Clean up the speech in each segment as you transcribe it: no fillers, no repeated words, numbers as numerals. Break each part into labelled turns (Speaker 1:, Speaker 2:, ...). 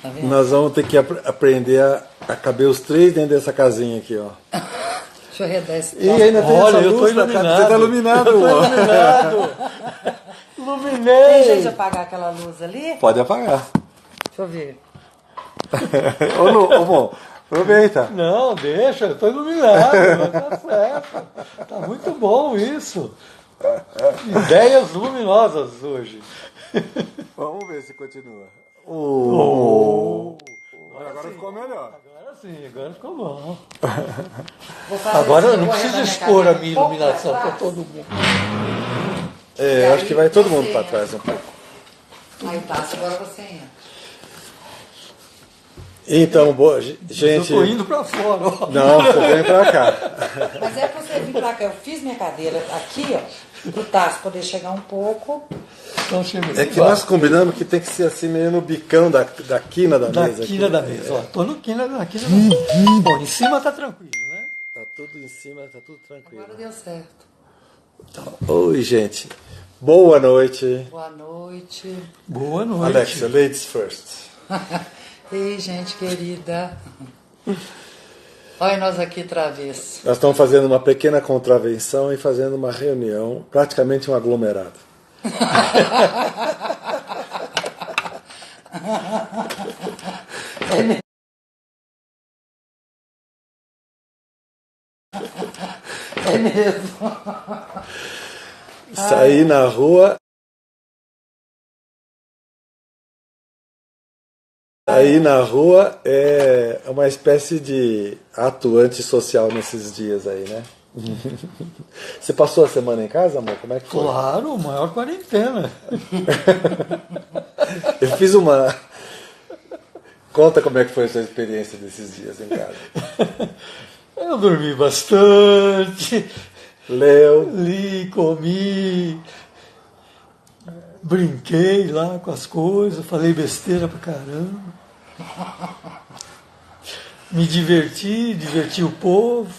Speaker 1: Tá vendo?
Speaker 2: Nós vamos ter que aprender a caber os 3 dentro dessa casinha aqui, ó.
Speaker 1: Deixa eu arredar esse
Speaker 2: E ainda tem
Speaker 3: Olha,
Speaker 2: essa
Speaker 3: eu tô
Speaker 2: luz da casa. Você tá iluminado, ó.
Speaker 3: Iluminei!
Speaker 1: Tem jeito de apagar aquela luz ali?
Speaker 2: Pode apagar.
Speaker 1: Deixa eu ver.
Speaker 2: Ô, bom, aproveita.
Speaker 3: Não, deixa, eu tô iluminado, mas tá certo. Tá muito bom isso. Ideias luminosas hoje.
Speaker 2: Vamos ver se continua. Agora ficou melhor.
Speaker 3: Agora sim, agora ficou bom.
Speaker 1: Vou fazer
Speaker 3: Agora
Speaker 1: assim,
Speaker 3: eu não
Speaker 1: vou
Speaker 3: preciso
Speaker 1: arredar
Speaker 3: expor a
Speaker 1: cadeira
Speaker 3: minha
Speaker 1: um pouco
Speaker 3: iluminação
Speaker 1: pra
Speaker 3: para
Speaker 1: trás.
Speaker 3: todo mundo.
Speaker 2: É, acho que vai todo mundo para trás um pouco.
Speaker 1: Aí tá, agora você entra.
Speaker 2: Então, boa,
Speaker 3: Eu
Speaker 2: gente.
Speaker 3: tô indo para fora, ó.
Speaker 2: Não, você vem pra cá.
Speaker 1: Mas é pra você vir pra cá. Eu fiz minha cadeira aqui, ó, pro Tasso poder chegar um pouco.
Speaker 3: Então, chega.
Speaker 2: É que nós combinamos que tem que ser assim meio no bicão da quina da
Speaker 3: Na
Speaker 2: mesa.
Speaker 3: quina
Speaker 2: aqui.
Speaker 3: da mesa, ó. Tô na quina da mesa. Bom, em cima tá tranquilo, né?
Speaker 2: Tá tudo em cima, tá tudo tranquilo.
Speaker 1: Agora deu certo.
Speaker 2: Oi, gente. Boa noite.
Speaker 1: Boa noite.
Speaker 3: Boa noite.
Speaker 2: Alexa, ladies first.
Speaker 1: Ei, gente querida. Olha nós aqui travesso.
Speaker 2: Nós estamos fazendo uma pequena contravenção e fazendo uma reunião, praticamente um aglomerado.
Speaker 1: É mesmo.
Speaker 2: Sair na rua. Aí na rua é uma espécie de ato antissocial nesses dias aí, né? Você passou a semana em casa, amor? Como é que foi?
Speaker 3: Claro, maior quarentena.
Speaker 2: Eu fiz uma. Conta como é que foi a sua experiência desses dias em casa.
Speaker 3: Eu dormi bastante,
Speaker 2: Leu.
Speaker 3: li, comi, brinquei lá com as coisas, falei besteira pra caramba. Me diverti o povo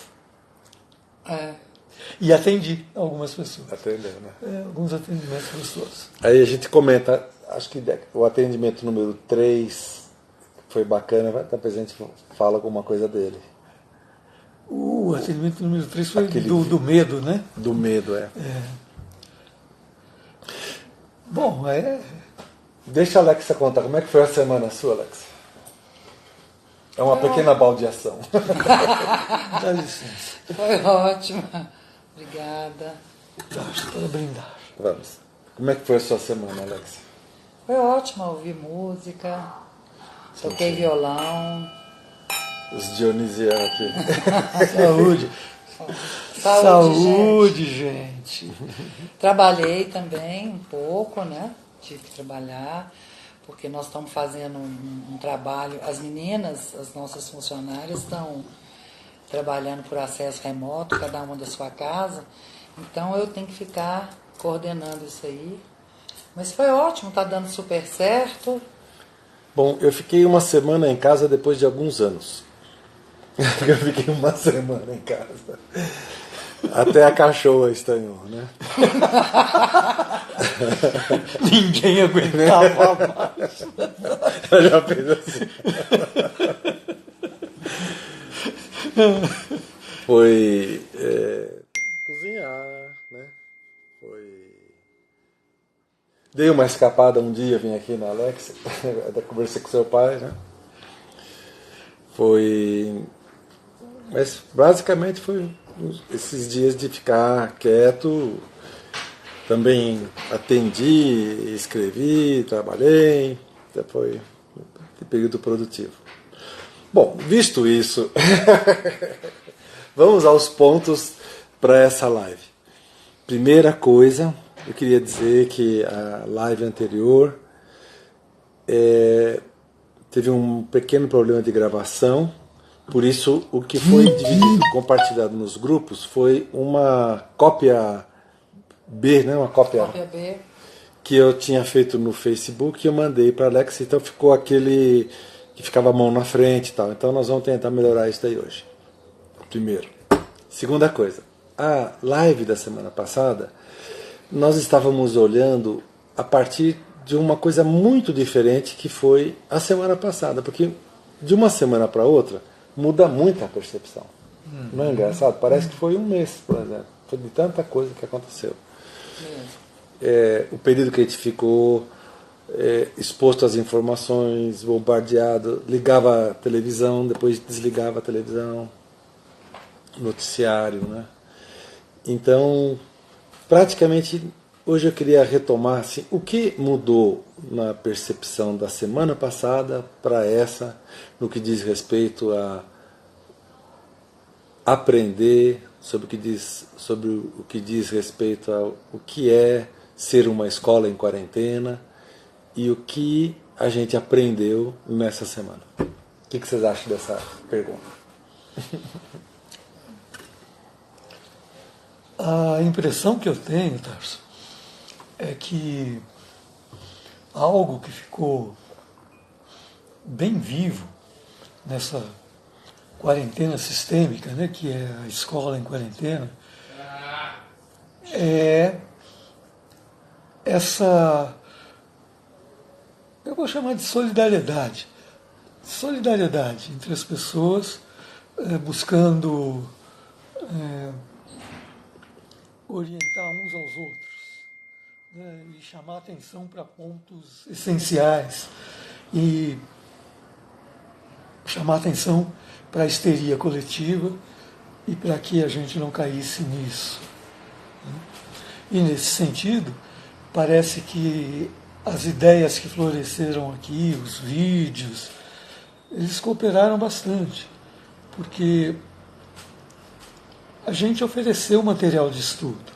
Speaker 1: É.
Speaker 3: e atendi algumas pessoas.
Speaker 2: Atendeu, né?
Speaker 3: Alguns atendimentos gostosos.
Speaker 2: Aí a gente comenta, acho que o atendimento número 3 foi bacana, depois a gente fala alguma coisa dele.
Speaker 3: O atendimento número 3 foi
Speaker 2: Aquele
Speaker 3: do medo, né?
Speaker 2: Do medo, é.
Speaker 3: Bom,
Speaker 2: Deixa a Alexa contar, como é que foi a semana sua, Alexa? É uma pequena baldeação.
Speaker 3: dá licença.
Speaker 1: Foi ótima. Obrigada.
Speaker 3: Para brindar.
Speaker 2: Vamos. Como é que foi a sua semana, Alexa?
Speaker 1: Foi ótima. Ouvi música. Toquei violão.
Speaker 2: Os dionisianos aqui.
Speaker 3: Saúde. Saúde, gente.
Speaker 1: Trabalhei também um pouco, né? Tive que trabalhar, porque nós estamos fazendo um trabalho. As meninas, as nossas funcionárias, estão trabalhando por acesso remoto, cada uma da sua casa. Então eu tenho que ficar coordenando isso aí. Mas foi ótimo, tá dando super certo.
Speaker 2: Bom, eu fiquei uma semana em casa depois de alguns anos. Eu fiquei uma semana em casa. Até a cachorra estranhou, né?
Speaker 3: Ninguém aguentava mais.
Speaker 2: Ela já fez assim. Foi cozinhar, né? Dei uma escapada um dia, vim aqui na Alexa, até conversei com seu pai, né? Mas basicamente foi esses dias de ficar quieto. Também atendi, escrevi, trabalhei. Foi um período produtivo. Bom, visto isso, vamos aos pontos para essa live. Primeira coisa, eu queria dizer que a live anterior teve um pequeno problema de gravação, por isso o que foi dividido, compartilhado nos grupos foi uma cópia B, né? Uma cópia
Speaker 1: B.
Speaker 2: Que eu tinha feito no Facebook e eu mandei para Alexa, então ficou aquele que ficava a mão na frente e tal. Então nós vamos tentar melhorar isso daí hoje. Primeiro. Segunda coisa, a live da semana passada, nós estávamos olhando a partir de uma coisa muito diferente que foi a semana passada, porque de uma semana para outra muda muito a percepção. Não é engraçado? Parece que foi um mês, por exemplo. Foi de tanta coisa que aconteceu. O período que a gente ficou exposto às informações, bombardeado, ligava a televisão, depois desligava a televisão, noticiário, né? Então, praticamente, hoje eu queria retomar assim, o que mudou na percepção da semana passada para essa, no que diz respeito a aprender, sobre o que diz respeito ao o que é ser uma escola em quarentena e o que a gente aprendeu nessa semana. O que vocês acham dessa pergunta?
Speaker 3: A impressão que eu tenho, Tarso, é que algo que ficou bem vivo nessa quarentena sistêmica, né, que é a escola em quarentena, é essa, eu vou chamar de solidariedade. Solidariedade entre as pessoas, buscando orientar uns aos outros, né, e chamar atenção para pontos essenciais e chamar atenção para a histeria coletiva e para que a gente não caísse nisso. E nesse sentido, parece que as ideias que floresceram aqui, os vídeos, eles cooperaram bastante, porque a gente ofereceu material de estudo.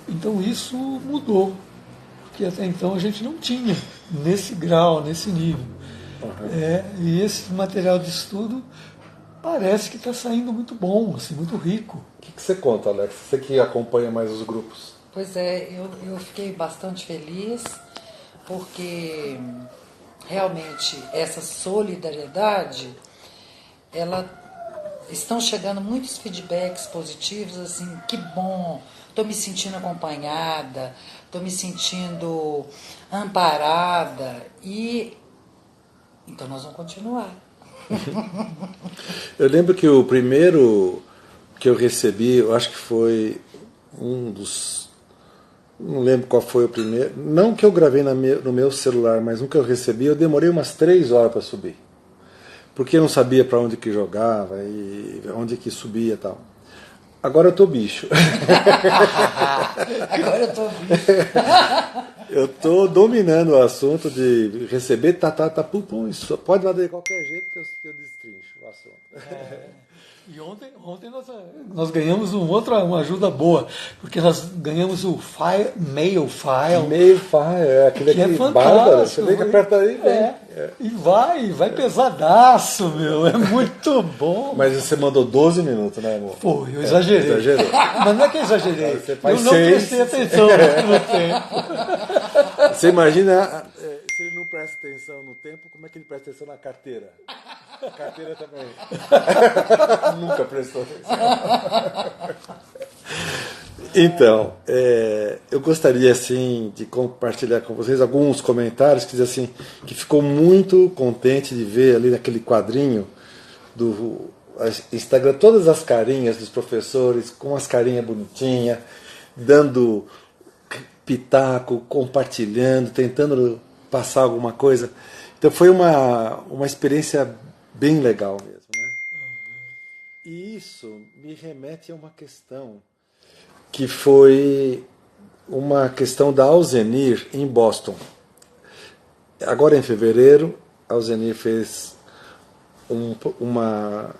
Speaker 3: Então isso mudou, porque até então a gente não tinha nesse grau, nesse nível. E esse material de estudo parece que está saindo muito bom, assim, muito rico.
Speaker 2: O que você conta, Alex? Você que acompanha mais os grupos.
Speaker 1: Pois é, eu fiquei bastante feliz, porque realmente essa solidariedade, estão chegando muitos feedbacks positivos, assim, que bom, estou me sentindo acompanhada, estou me sentindo amparada, então nós vamos continuar.
Speaker 2: Eu lembro que o primeiro que eu recebi, eu acho que foi um dos... Não lembro qual foi o primeiro. Não que eu gravei no meu celular, mas um que eu recebi, eu demorei umas 3 horas para subir. Porque eu não sabia para onde que jogava e onde que subia e tal. Agora eu tô bicho.
Speaker 1: Agora eu tô bicho.
Speaker 2: Eu tô dominando o assunto de receber, pum, isso pode mandar de qualquer jeito que eu destrincho o assunto.
Speaker 3: E ontem nós ganhamos uma ajuda boa, porque nós ganhamos o Mail File.
Speaker 2: Aquele
Speaker 3: que é
Speaker 2: fantástico.
Speaker 3: Bárbara,
Speaker 2: você vê que aperta aí bem.
Speaker 3: E vai pesadaço, meu, é muito bom.
Speaker 2: Mas você mandou 12 minutos, né, amor?
Speaker 3: Foi, eu exagerei.
Speaker 2: Exagerou.
Speaker 3: Mas não é que eu exagerei,
Speaker 2: Você faz
Speaker 3: eu não
Speaker 2: 6.
Speaker 3: prestei atenção no tempo.
Speaker 2: Você imagina, se ele não presta atenção no tempo, como é que ele presta atenção na carteira? A carteira também. Nunca prestou atenção. Então, eu gostaria assim de compartilhar com vocês alguns comentários que dizem assim, que ficou muito contente de ver ali naquele quadrinho do Instagram todas as carinhas dos professores com as carinhas bonitinhas, dando pitaco, compartilhando, tentando passar alguma coisa. Então foi uma experiência bem legal mesmo, né? E isso me remete a uma questão que foi uma questão da Alzenir em Boston. Agora em fevereiro, a Alzenir fez uma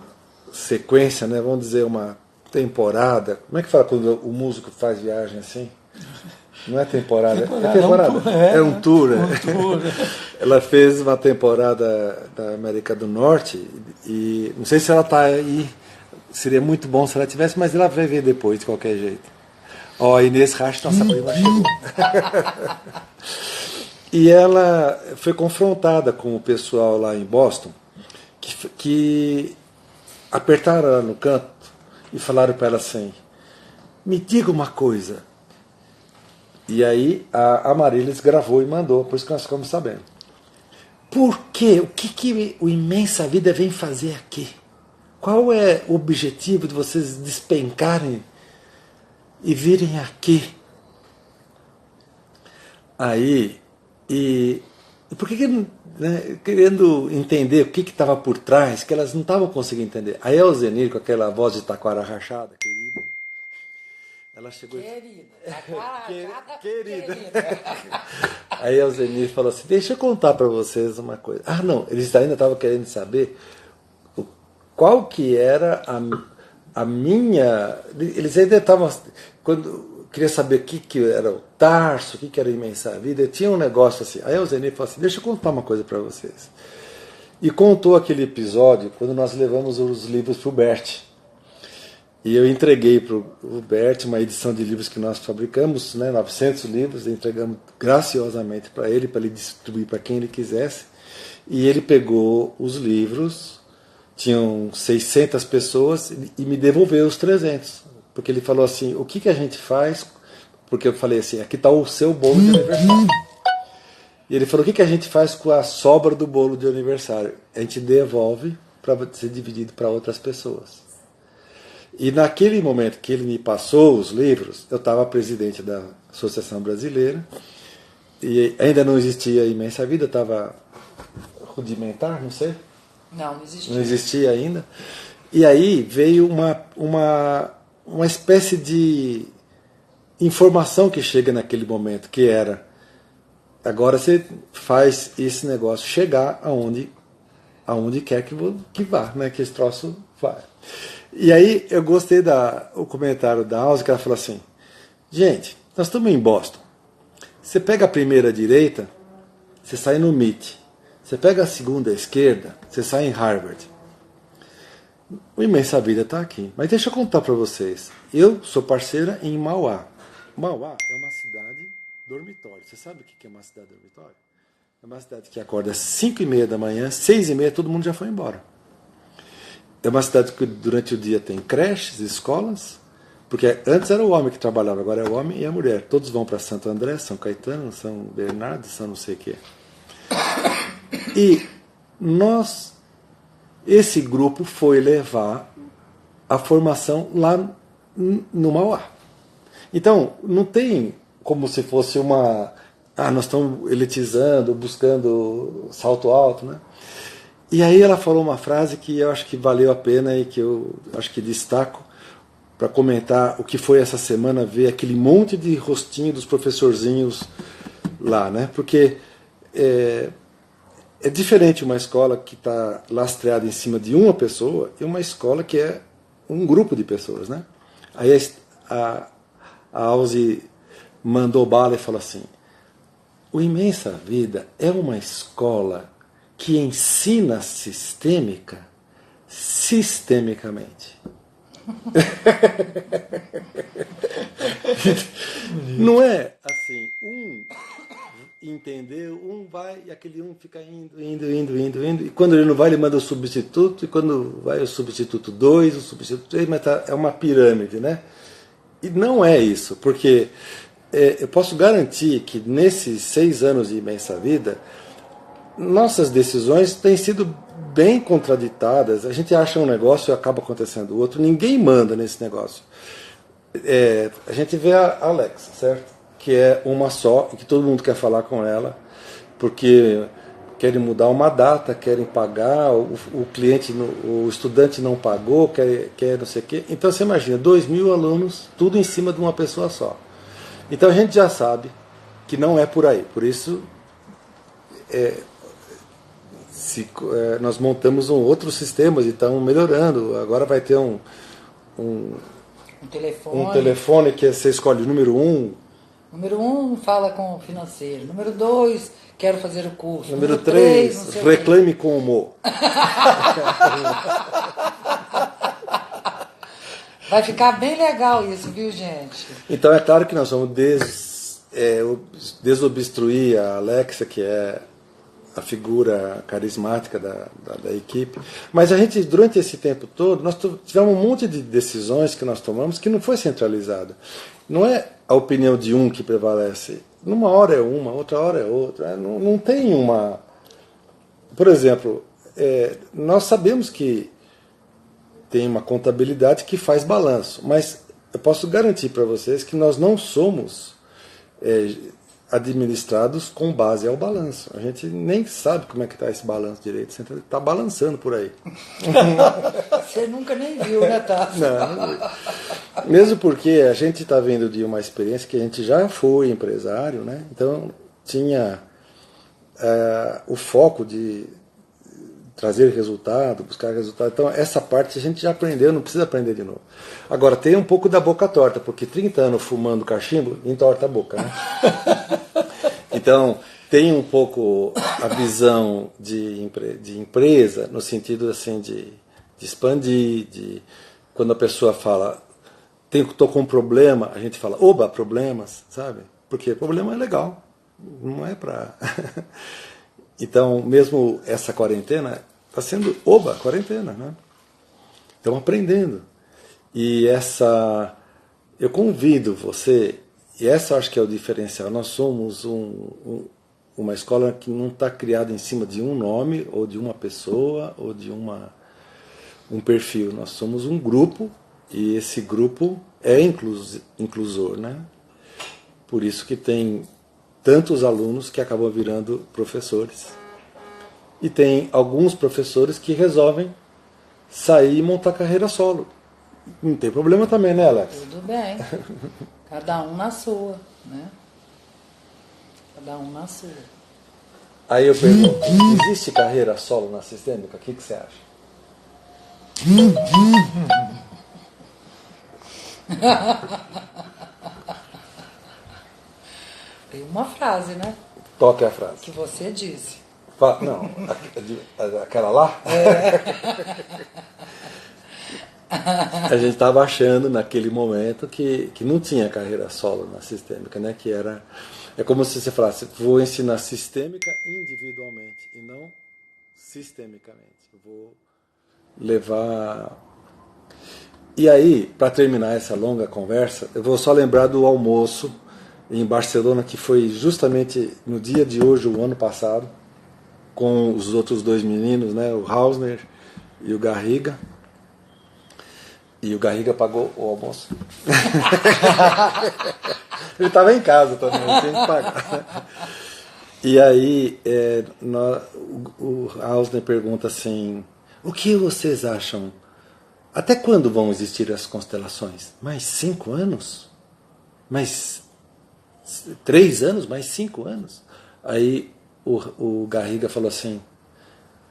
Speaker 2: sequência, né, vamos dizer uma temporada. Como é que fala quando o músico faz viagem assim? Não é temporada, é um tour. Ela fez uma temporada da América do Norte e não sei se ela está aí, seria muito bom se ela tivesse, mas ela vai ver depois de qualquer jeito. Ó, Inês Racha, nossa prima chegou. E ela foi confrontada com o pessoal lá em Boston que apertaram ela no canto e falaram para ela assim: me diga uma coisa, E aí a Marilis gravou e mandou, por isso que nós ficamos sabendo. Por quê? O que o Imensa Vida vem fazer aqui? Qual é o objetivo de vocês despencarem e virem aqui? Aí, e por que, né, querendo entender o que estava por trás, que elas não estavam conseguindo entender. Aí a Elzenir, com aquela voz de taquara rachada, querida, ela chegou querida. Aí a Elzenir falou assim, deixa eu contar para vocês uma coisa. Ah, não, eles ainda estavam querendo saber qual que era a minha... Eles ainda estavam... Queria saber o que era o Tarso, o que era a Imensa Vida. Eu tinha um negócio assim. Aí o Zenir falou assim, deixa eu contar uma coisa para vocês. E contou aquele episódio quando nós levamos os livros para o Bert. E eu entreguei para o Bert uma edição de livros que nós fabricamos, né, 900 livros, entregamos graciosamente para ele distribuir para quem ele quisesse. E ele pegou os livros, tinham 600 pessoas, e me devolveu os 300. Porque ele falou assim, o que a gente faz? Porque eu falei assim, aqui está o seu bolo de aniversário. E ele falou, o que a gente faz com a sobra do bolo de aniversário? A gente devolve para ser dividido para outras pessoas. E naquele momento que ele me passou os livros, eu estava presidente da Associação Brasileira, e ainda não existia a Imensa Vida, estava rudimentar, não sei.
Speaker 1: Não existia.
Speaker 2: Não existia ainda. E aí veio uma espécie de informação que chega naquele momento, que era, agora você faz esse negócio chegar aonde quer que vá, né, que esse troço vá. E aí eu gostei do comentário da Alza, que ela falou assim, gente, nós estamos em Boston, você pega a primeira direita, você sai no MIT, você pega a segunda esquerda, você sai em Harvard. O Imensa Vida está aqui. Mas deixa eu contar para vocês. Eu sou parceira em Mauá. Mauá é uma cidade dormitório. Você sabe o que é uma cidade dormitório? É uma cidade que acorda às 5h30 da manhã, 6h30 todo mundo já foi embora. É uma cidade que durante o dia tem creches, escolas, porque antes era o homem que trabalhava, agora é o homem e a mulher. Todos vão para Santo André, São Caetano, São Bernardo, São não sei o quê. E esse grupo foi levar a formação lá no Mauá. Então, não tem como se fosse nós estamos elitizando, buscando salto alto, né? E aí ela falou uma frase que eu acho que valeu a pena e que eu acho que destaco para comentar o que foi essa semana, ver aquele monte de rostinho dos professorzinhos lá, né? Porque é diferente uma escola que está lastreada em cima de uma pessoa e uma escola que é um grupo de pessoas, né? Aí a Alzi mandou bala e falou assim, o Imensa Vida é uma escola que ensina sistemicamente. Não é assim, entendeu, vai e aquele fica indo, e quando ele não vai ele manda o substituto, e quando vai o substituto 2, o substituto 3, mas é uma pirâmide, né? E não é isso, porque eu posso garantir que nesses 6 anos de Imensa Vida, nossas decisões têm sido bem contraditadas, a gente acha um negócio e acaba acontecendo outro, ninguém manda nesse negócio. A gente vê a Alexa, certo? Que é uma só, e que todo mundo quer falar com ela, porque querem mudar uma data, querem pagar, o cliente, o estudante não pagou, quer não sei o quê. Então você imagina, 2.000 alunos, tudo em cima de uma pessoa só. Então a gente já sabe que não é por aí. Por isso, nós montamos outros sistemas e estamos melhorando. Agora vai ter um telefone que você escolhe o número 1.
Speaker 1: Número 1, fala com o financeiro. Número 2, quero fazer o curso.
Speaker 2: Número 3, reclame com o Mo.
Speaker 1: Vai ficar bem legal isso, viu, gente?
Speaker 2: Então é claro que nós vamos desobstruir a Alexa, que é a figura carismática da equipe. Mas a gente, durante esse tempo todo, nós tivemos um monte de decisões que nós tomamos que não foi centralizada. Não é a opinião de um que prevalece. Numa hora é uma, outra hora é outra. Não tem uma... Por exemplo, nós sabemos que tem uma contabilidade que faz balanço, mas eu posso garantir para vocês que nós não somos administrados com base ao balanço. A gente nem sabe como é que está esse balanço direito, você está balançando por aí.
Speaker 1: Você nunca nem viu, né, Tasso?
Speaker 2: Não, mesmo porque a gente está vindo de uma experiência que a gente já foi empresário, né? Então tinha o foco de trazer resultado, buscar resultado. Então, essa parte a gente já aprendeu, não precisa aprender de novo. Agora, tem um pouco da boca torta, porque 30 anos fumando cachimbo, entorta a boca, né? Então, tem um pouco a visão de empresa, no sentido assim, de expandir, quando a pessoa fala, estou com um problema, a gente fala, oba, problemas, sabe? Porque problema é legal, não é para... Então, mesmo essa quarentena está sendo, quarentena, né? Estamos aprendendo. E eu convido você, e essa acho que é o diferencial, nós somos uma escola que não está criada em cima de um nome, ou de uma pessoa, ou de um perfil. Nós somos um grupo, e esse grupo é inclusor, né? Por isso que tem tantos alunos que acabam virando professores. E tem alguns professores que resolvem sair e montar carreira solo. Não tem problema também, né, Alex?
Speaker 1: Tudo bem. Cada um na sua, né? Cada um na sua.
Speaker 2: Aí eu pergunto, existe carreira solo na sistêmica? O que você acha?
Speaker 1: Tem uma frase, né?
Speaker 2: Qual que é a frase?
Speaker 1: Que você disse.
Speaker 2: Não, aquela lá? A gente estava achando naquele momento que não tinha carreira solo na sistêmica, né? Que é como se você falasse, vou ensinar sistêmica individualmente e não sistemicamente. Eu vou levar... E aí, para terminar essa longa conversa, eu vou só lembrar do almoço em Barcelona, que foi justamente no dia de hoje, o ano passado, com os outros dois meninos, né, o Hausner e o Garriga. E o Garriga pagou o almoço. Ele estava em casa também, tem que pagar. E aí o Hausner pergunta assim, o que vocês acham? Até quando vão existir as constelações? Mais 5 anos? Mais 3 anos? Mais 5 anos? Aí o Garriga falou assim,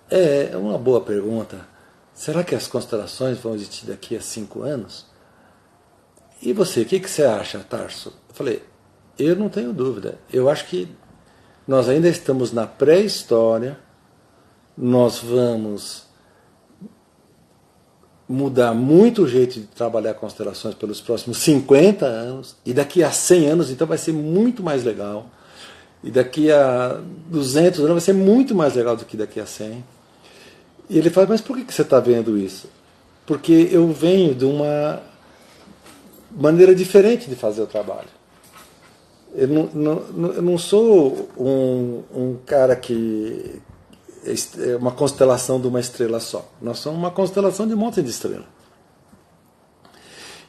Speaker 2: é uma boa pergunta. Será que as constelações vão existir daqui a 5 anos? E você, o que você acha, Tarso? Eu falei, eu não tenho dúvida. Eu acho que nós ainda estamos na pré-história, nós vamos mudar muito o jeito de trabalhar constelações pelos próximos 50 anos, e daqui a 100 anos, então vai ser muito mais legal. E daqui a 200 anos vai ser muito mais legal do que daqui a 100. E ele fala, mas por que você está vendo isso? Porque eu venho de uma maneira diferente de fazer o trabalho. Eu não sou um cara que é uma constelação de uma estrela só. Nós somos uma constelação de um monte de estrelas.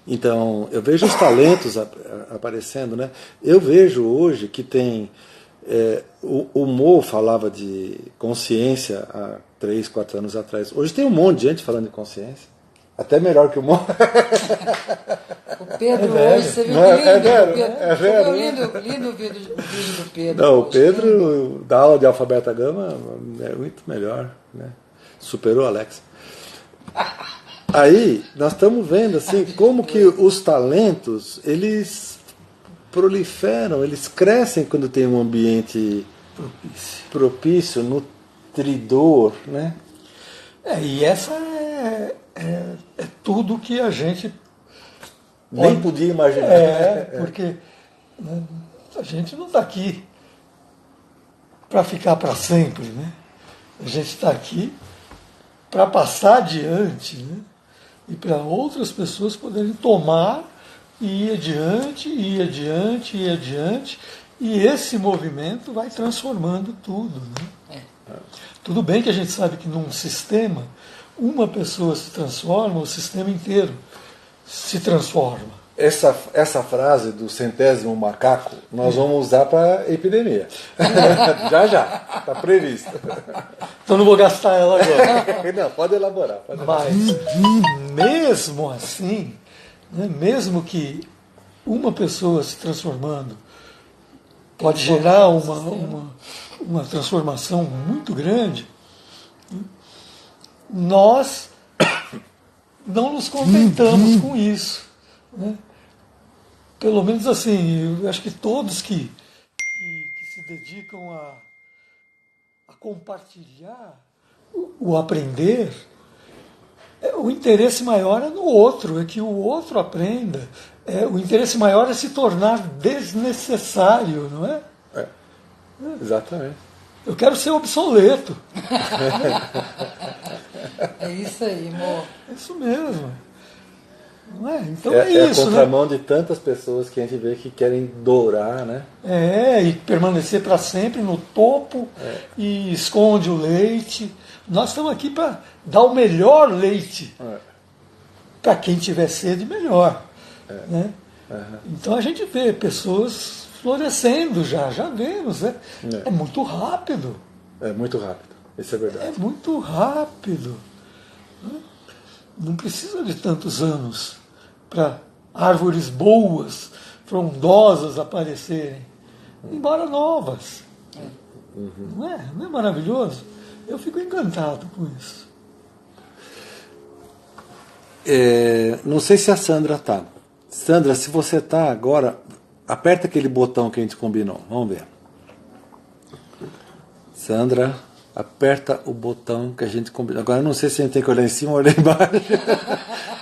Speaker 2: Então, eu vejo os talentos aparecendo, né? Eu vejo hoje que tem... o Mo falava de consciência há 3, 4 anos atrás. Hoje tem um monte de gente falando de consciência. Até melhor que o Mo.
Speaker 1: O Pedro hoje, você viu que lindo? Lindo o vídeo do Pedro.
Speaker 2: Não, o Pedro, da aula de alfa, beta, gama, é muito melhor, né? Superou o Alex. Aí, nós estamos vendo assim, como que os talentos, eles proliferam, eles crescem quando tem um ambiente propício, nutridor, né?
Speaker 3: E essa é tudo que a gente
Speaker 2: nem podia imaginar.
Speaker 3: Porque a gente não está aqui para ficar para sempre, né? A gente está aqui para passar adiante, né? E para outras pessoas poderem tomar e ir adiante, ir adiante, ir adiante. E esse movimento vai transformando tudo, né? Tudo bem que a gente sabe que num sistema, uma pessoa se transforma, o sistema inteiro se transforma.
Speaker 2: Essa frase do 100º macaco nós vamos usar para epidemia. já. Está previsto.
Speaker 3: Então não vou gastar ela agora.
Speaker 2: Não, pode elaborar.
Speaker 3: Mas, mesmo assim, né, mesmo que uma pessoa se transformando pode gerar uma transformação muito grande, nós não nos contentamos com isso, né? Pelo menos assim, eu acho que todos que se dedicam a compartilhar o aprender, o interesse maior é no outro, é que o outro aprenda. O interesse maior é se tornar desnecessário, não é?
Speaker 2: Exatamente.
Speaker 3: Eu quero ser obsoleto.
Speaker 1: É isso aí, amor.
Speaker 3: É isso mesmo. Não é? Então é isso,
Speaker 2: a contramão,
Speaker 3: né?
Speaker 2: de tantas pessoas que a gente vê que querem dourar, né?
Speaker 3: E permanecer para sempre no topo e esconde o leite. Nós estamos aqui para dar o melhor leite. Para quem tiver sede, melhor. Né? Então a gente vê pessoas florescendo já vemos, né? É muito rápido.
Speaker 2: É muito rápido, isso é verdade.
Speaker 3: É muito rápido. Não precisa de tantos anos para árvores boas, frondosas aparecerem, embora novas. Não é maravilhoso? Eu fico encantado com isso.
Speaker 2: Não sei se a Sandra está. Sandra, se você está agora, aperta aquele botão que a gente combinou. Vamos ver. Sandra, aperta o botão que a gente combinou. Agora eu não sei se a gente tem que olhar em cima ou olhar embaixo.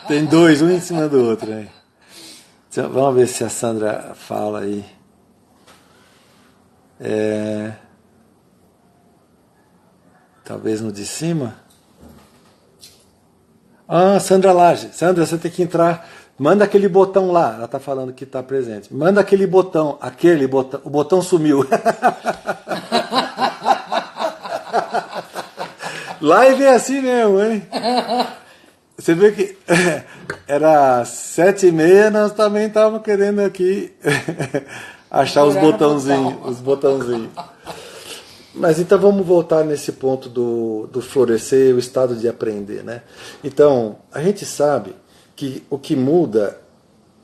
Speaker 2: Tem dois, um em cima do outro. Aí. Vamos ver se a Sandra fala aí. Talvez no de cima. Sandra Lage. Sandra, você tem que entrar. Manda aquele botão lá. Ela está falando que está presente. Manda aquele botão. O botão sumiu. Live é assim mesmo, hein? Você vê que era 7h30, nós também estávamos querendo aqui achar os botãozinhos. Mas então vamos voltar nesse ponto do florescer, o estado de aprender, né? Então, a gente sabe que o que muda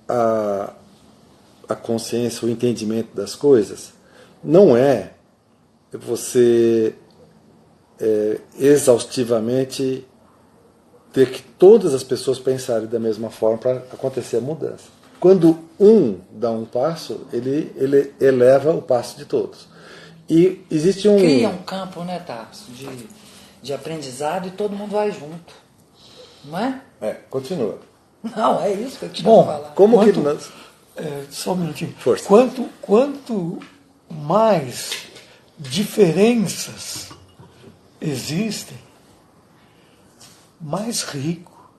Speaker 2: a consciência, o entendimento das coisas, não é você exaustivamente ter que todas as pessoas pensarem da mesma forma para acontecer a mudança. Quando um dá um passo, ele eleva o passo de todos. E existe
Speaker 1: Cria um campo, né, Tarso, de aprendizado e todo mundo vai junto. Não é?
Speaker 2: Continua.
Speaker 1: Não, é isso que eu tinha
Speaker 3: Bom,
Speaker 1: falar.
Speaker 3: Só um minutinho.
Speaker 2: Força.
Speaker 3: Quanto mais diferenças existem, mais rico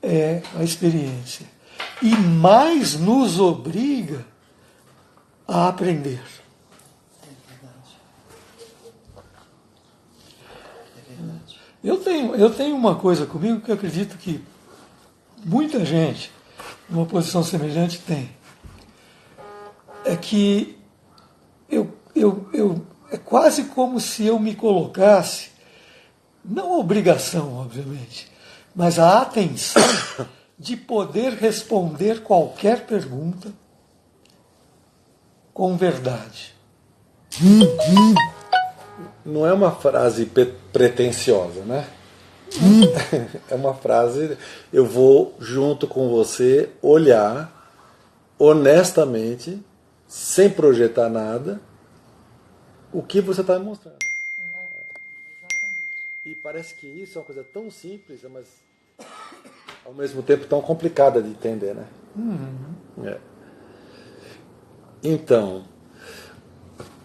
Speaker 3: é a experiência. E mais nos obriga a aprender. Eu tenho uma coisa comigo que eu acredito que muita gente, numa posição semelhante, tem. É que é quase como se eu me colocasse, não a obrigação, obviamente, mas a atenção de poder responder qualquer pergunta com verdade.
Speaker 2: Não é uma frase pretensiosa, né? É uma frase, eu vou junto com você olhar honestamente, sem projetar nada, o que você está me mostrando. E parece que isso é uma coisa tão simples, mas ao mesmo tempo tão complicada de entender, né? Então,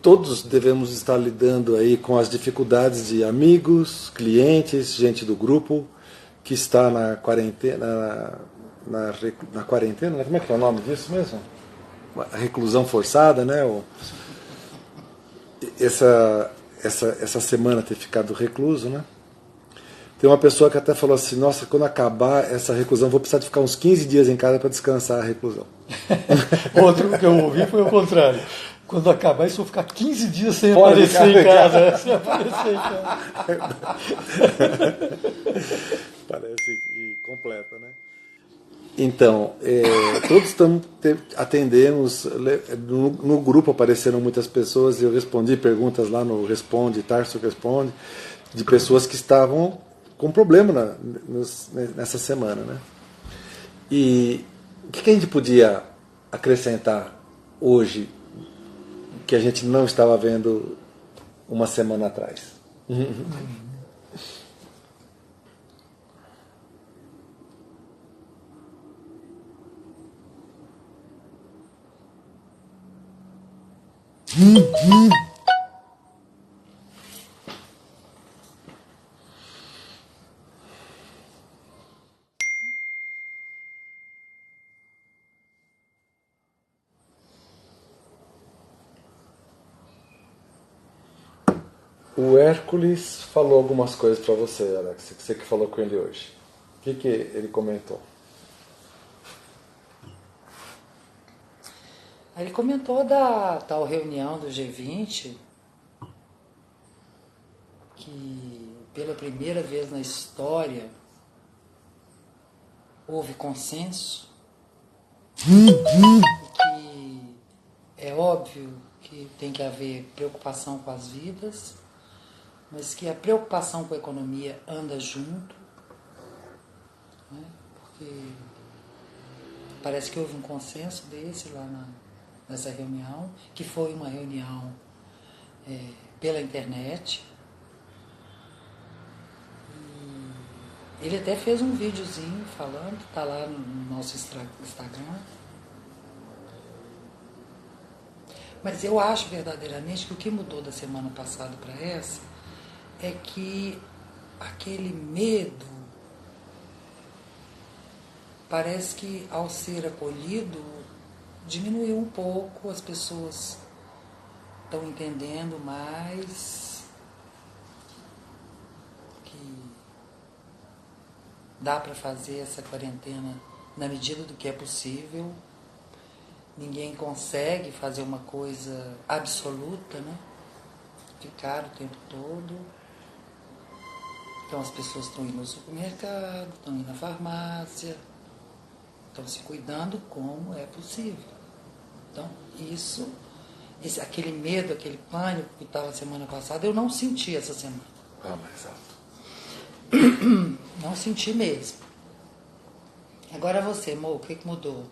Speaker 2: todos devemos estar lidando aí com as dificuldades de amigos, clientes, gente do grupo que está na quarentena, na quarentena, como é que é o nome disso mesmo? A reclusão forçada, né? Essa semana ter ficado recluso, né? Tem uma pessoa que até falou assim, nossa, quando acabar essa reclusão, vou precisar de ficar uns 15 dias em casa para descansar a reclusão.
Speaker 3: Outro que eu ouvi foi o contrário. Quando acabar, isso eu vou ficar 15 dias sem
Speaker 2: Fora de
Speaker 3: aparecer em
Speaker 2: casa.
Speaker 3: casa. Sem aparecer em casa.
Speaker 2: Parece que completa, né? Então, todos atendemos, no grupo apareceram muitas pessoas, eu respondi perguntas lá no Responde, Tarso Responde, de pessoas que estavam com problema nessa semana, né? E o que a gente podia acrescentar hoje que a gente não estava vendo uma semana atrás? O Hércules falou algumas coisas para você, Alex, você que falou com ele hoje. O que ele comentou?
Speaker 1: Ele comentou da tal reunião do G20, que pela primeira vez na história houve consenso, que é óbvio que tem que haver preocupação com as vidas, mas que a preocupação com a economia anda junto, né? Porque parece que houve um consenso desse lá nessa reunião, que foi uma reunião pela internet. E ele até fez um videozinho falando, está lá no nosso Instagram. Mas eu acho verdadeiramente que o que mudou da semana passada para essa é que aquele medo parece que ao ser acolhido diminuiu um pouco, as pessoas estão entendendo mais que dá para fazer essa quarentena na medida do que é possível. Ninguém consegue fazer uma coisa absoluta, né? Ficar o tempo todo. Então as pessoas estão indo no supermercado, estão indo na farmácia, estão se cuidando como é possível. Então aquele medo, aquele pânico que estava semana passada, eu não senti essa semana.
Speaker 2: Exato.
Speaker 1: Não senti mesmo. Agora você, Mo, o que mudou?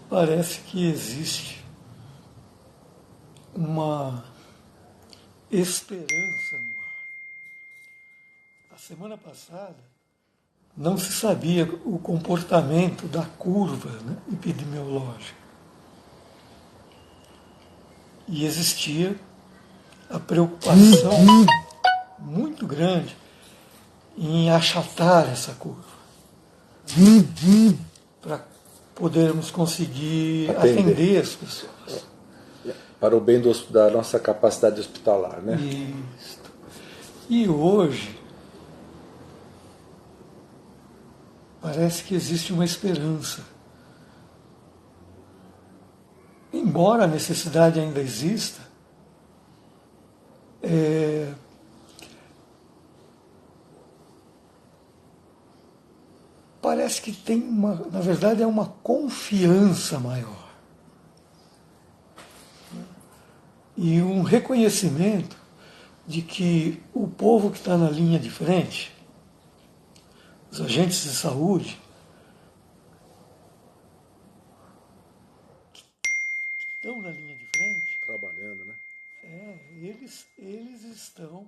Speaker 3: Parece que existe uma esperança no ar. A semana passada não se sabia o comportamento da curva, né, epidemiológica. E existia a preocupação muito grande em achatar essa curva para podermos conseguir atender as pessoas.
Speaker 2: Para o bem da nossa capacidade hospitalar, né?
Speaker 3: Isso. E hoje parece que existe uma esperança. Embora a necessidade ainda exista, parece que tem na verdade é uma confiança maior. E um reconhecimento de que o povo que está na linha de frente, os agentes de saúde, que estão na linha de frente,
Speaker 2: Trabalhando, né?
Speaker 3: eles estão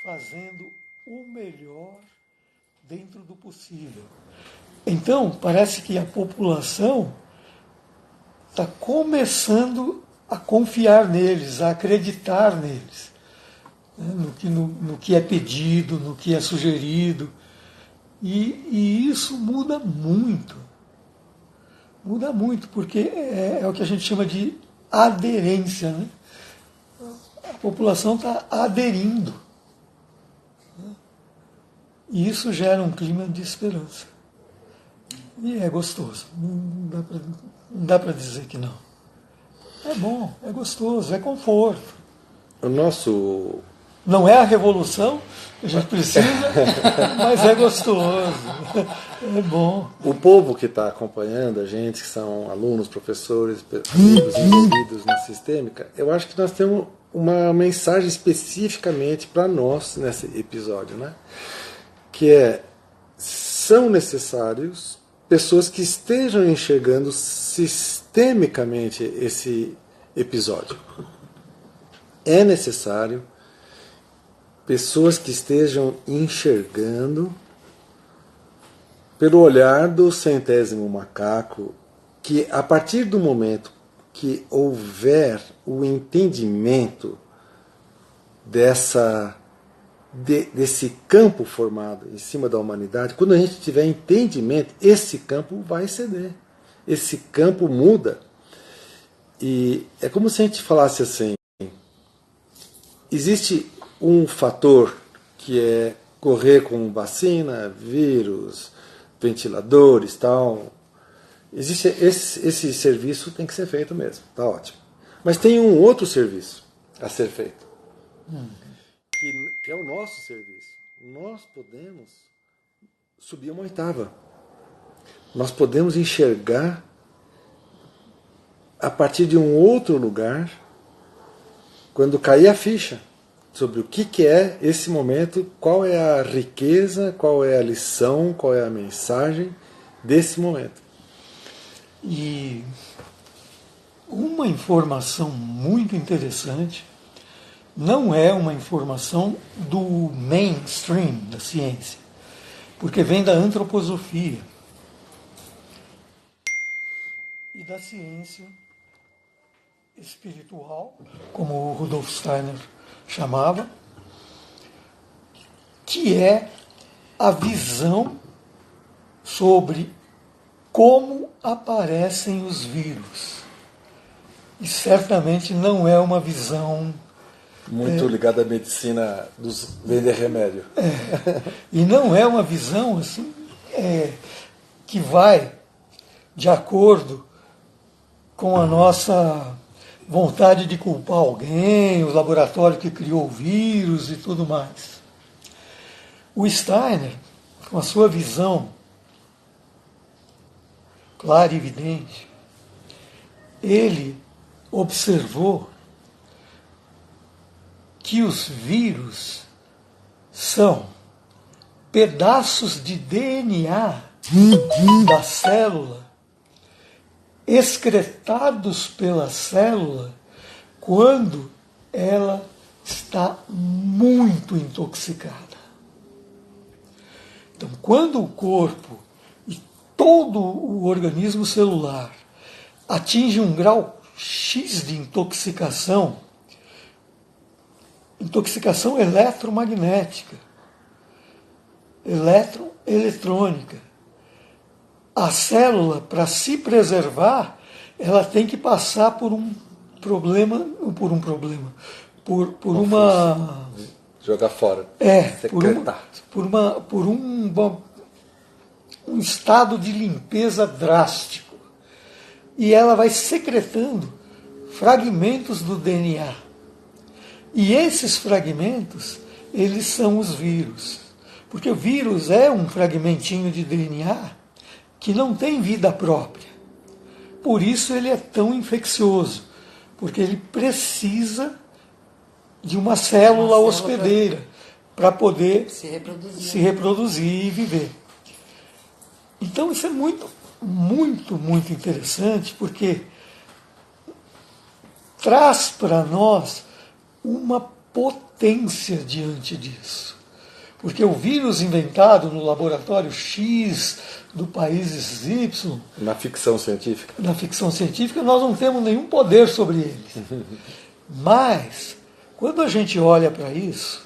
Speaker 3: fazendo o melhor dentro do possível. Então, parece que a população está começando a confiar neles, a acreditar neles, né, no que é pedido, no que é sugerido. E isso muda muito. Muda muito, porque é o que a gente chama de aderência. Né? A população está aderindo. Né? E isso gera um clima de esperança. E é gostoso. Não dá para dizer que não. É bom, é gostoso, é conforto.
Speaker 2: O nosso...
Speaker 3: Não é a revolução que a gente precisa, mas é gostoso, é bom.
Speaker 2: O povo que está acompanhando a gente, que são alunos, professores, amigos envolvidos na sistêmica, eu acho que nós temos uma mensagem especificamente para nós nesse episódio, né? Que é: são necessários pessoas que estejam enxergando sistemicamente esse episódio. É necessário pessoas que estejam enxergando pelo olhar do centésimo macaco, que a partir do momento que houver o entendimento desse campo formado em cima da humanidade, quando a gente tiver entendimento, esse campo vai ceder, esse campo muda. E é como se a gente falasse assim: existe um fator que é correr com vacina, vírus, ventiladores, tal. Existe esse serviço, tem que ser feito mesmo, tá ótimo. Mas tem um outro serviço a ser feito, que é o nosso serviço. Nós podemos subir uma oitava. Nós podemos enxergar a partir de um outro lugar, quando cair a ficha sobre o que é esse momento, qual é a riqueza, qual é a lição, qual é a mensagem desse momento.
Speaker 3: E uma informação muito interessante, não é uma informação do mainstream da ciência, porque vem da antroposofia e da ciência espiritual, como o Rudolf Steiner chamava, que é a visão sobre como aparecem os vírus. E certamente não é uma visão
Speaker 2: muito ligada à medicina dos vender remédio.
Speaker 3: E não é uma visão assim que vai de acordo com a nossa vontade de culpar alguém, o laboratório que criou o vírus e tudo mais. O Steiner, com a sua visão clara e evidente, ele observou que os vírus são pedaços de DNA da célula excretados pela célula quando ela está muito intoxicada. Então, quando o corpo e todo o organismo celular atinge um grau X de intoxicação eletromagnética, eletrônica, a célula, para se preservar, ela tem que passar por uma
Speaker 2: jogar fora.
Speaker 3: Por um estado de limpeza drástico. E ela vai secretando fragmentos do DNA. E esses fragmentos, eles são os vírus. Porque o vírus é um fragmentinho de DNA que não tem vida própria. Por isso ele é tão infeccioso, porque ele precisa de uma célula hospedeira para poder se reproduzir e viver. Então isso é muito, muito, muito interessante, porque traz para nós uma potência impotência diante disso. Porque o vírus inventado no laboratório X do país Y,
Speaker 2: Na ficção científica.
Speaker 3: nós não temos nenhum poder sobre eles. Mas, quando a gente olha para isso,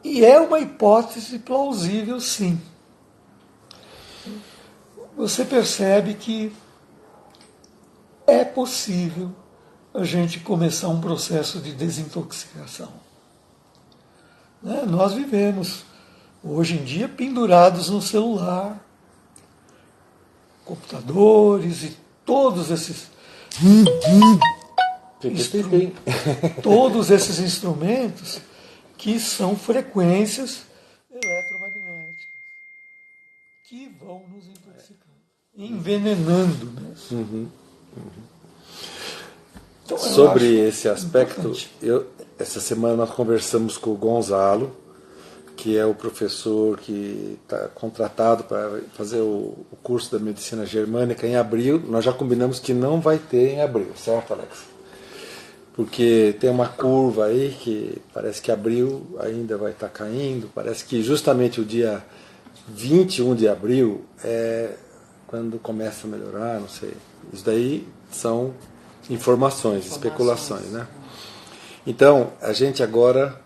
Speaker 3: e é uma hipótese plausível, sim, você percebe que é possível a gente começar um processo de desintoxicação. Né? Nós vivemos, hoje em dia, pendurados no celular, computadores e todos esses todos esses instrumentos que são frequências eletromagnéticas que vão nos intoxicando, envenenando. Né? Então,
Speaker 2: Sobre esse aspecto,
Speaker 3: importante.
Speaker 2: essa semana nós conversamos com o Gonzalo, que é o professor que está contratado para fazer o curso da medicina germânica em abril. Nós já combinamos que não vai ter em abril, certo, Alex? Porque tem uma curva aí que parece que abril ainda vai estar caindo, parece que justamente o dia 21 de abril é quando começa a melhorar, não sei. Isso daí são informações, especulações, né? Então, a gente agora,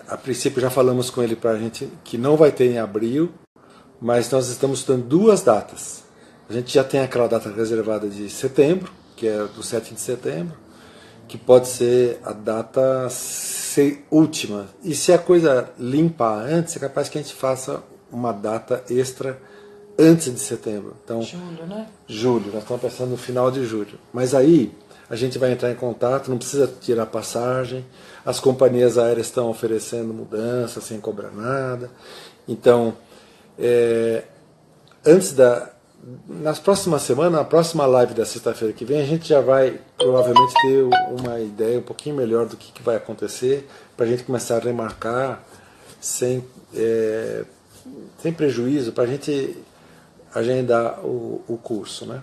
Speaker 2: a princípio já falamos com ele para a gente que não vai ter em abril, mas nós estamos estudando 2 datas. A gente já tem aquela data reservada de setembro, que é do 7 de setembro, que pode ser a data última. E se a coisa limpar antes, é capaz que a gente faça uma data extra antes de setembro. Então,
Speaker 1: Julho, né?
Speaker 2: Julho, nós estamos pensando no final de julho. Mas aí a gente vai entrar em contato, não precisa tirar passagem, as companhias aéreas estão oferecendo mudança sem cobrar nada. Então, nas próximas semanas, na próxima live da sexta-feira que vem, a gente já vai provavelmente ter uma ideia um pouquinho melhor do que vai acontecer, para a gente começar a remarcar sem prejuízo, para a gente agendar o curso, né?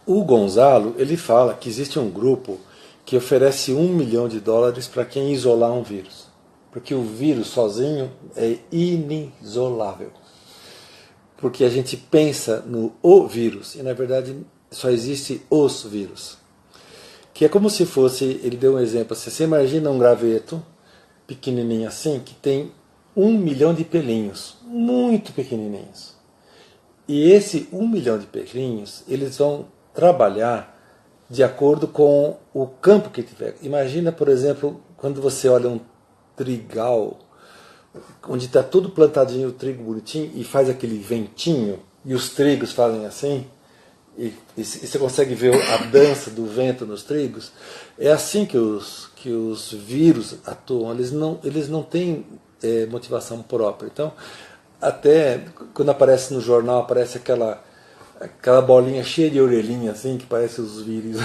Speaker 2: O Gonzalo, ele fala que existe um grupo que oferece $1 milhão para quem isolar um vírus, porque o vírus sozinho é inisolável, porque a gente pensa no o vírus e na verdade só existe os vírus, que é como se fosse, ele deu um exemplo assim, você imagina um graveto pequenininho assim, que tem 1 milhão de pelinhos, muito pequenininhos. E esse 1 milhão de pelinhos, eles vão trabalhar de acordo com o campo que tiver. Imagina, por exemplo, quando você olha um trigal, onde está tudo plantadinho, o trigo bonitinho, e faz aquele ventinho, e os trigos fazem assim, e você consegue ver a dança do vento nos trigos. É assim que os vírus atuam, eles não têm motivação própria. Então, até quando aparece no jornal, aparece aquela bolinha cheia de orelhinha, assim, que parece os vírus.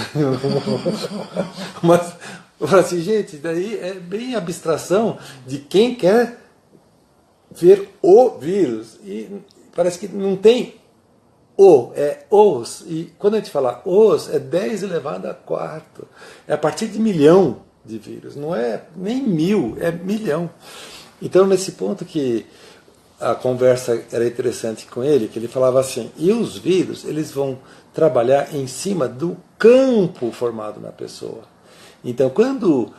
Speaker 2: Mas, eu falo assim, gente, daí é bem abstração de quem quer ver o vírus. E parece que não tem é os. E quando a gente fala os, é 10 elevado a quarto. É a partir de 1 milhão de vírus. Não é nem 1000, é 1 milhão. Então, nesse ponto que a conversa era interessante com ele, que ele falava assim, e os vírus, eles vão trabalhar em cima do campo formado na pessoa. Então, quando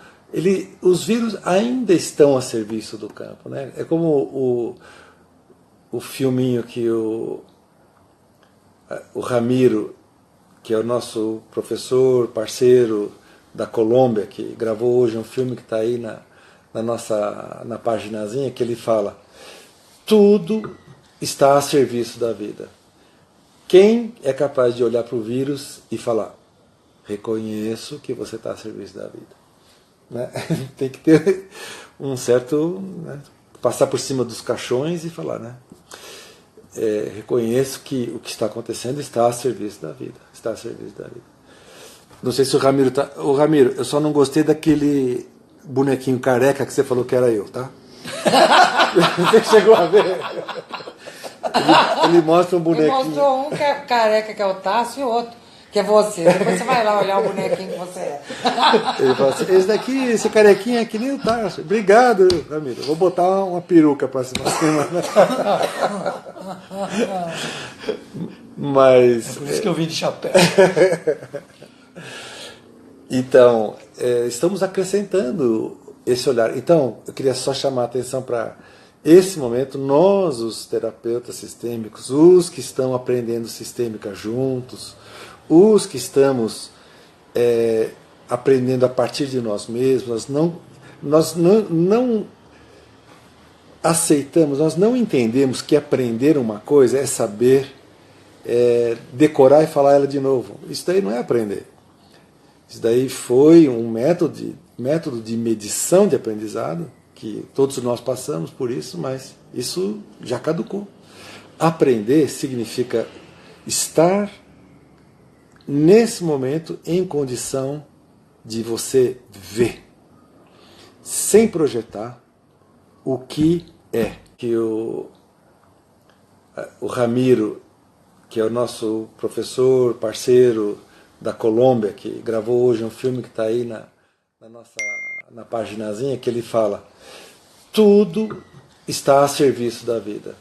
Speaker 2: os vírus ainda estão a serviço do campo, né? É como o filminho que o Ramiro, que é o nosso professor, parceiro da Colômbia, que gravou hoje um filme que está aí na paginazinha, que ele fala: tudo está a serviço da vida. Quem é capaz de olhar para o vírus e falar: reconheço que você está a serviço da vida? Né? Tem que ter um certo... né? Passar por cima dos caixões e falar, né? Reconheço que o que está acontecendo está a serviço da vida. Está a serviço da vida. Não sei se o Ramiro está... Ô Ramiro, eu só não gostei daquele bonequinho careca que você falou que era eu, tá? Você chegou a ver? Ele mostra um bonequinho.
Speaker 1: Ele mostrou um que é careca, que é o Tássio, e o outro que é você. Depois você vai lá olhar o bonequinho que você é.
Speaker 2: Ele fala assim, esse daqui, esse carequinha é que nem o Tarso. Obrigado, Ramiro. Vou botar uma peruca para cima. Mas...
Speaker 3: É por isso que eu vim de chapéu.
Speaker 2: Então, estamos acrescentando esse olhar. Então, eu queria só chamar a atenção para esse momento. Nós, os terapeutas sistêmicos, os que estão aprendendo sistêmica juntos, os que estamos aprendendo a partir de nós mesmos, nós não aceitamos, nós não entendemos que aprender uma coisa é saber decorar e falar ela de novo. Isso daí não é aprender. Isso daí foi um método de medição de aprendizado, que todos nós passamos por isso, mas isso já caducou. Aprender significa estar nesse momento em condição de você ver, sem projetar o que é. Que o Ramiro, que é o nosso professor, parceiro da Colômbia, que gravou hoje um filme que está aí na paginazinha, que ele fala: tudo está a serviço da vida.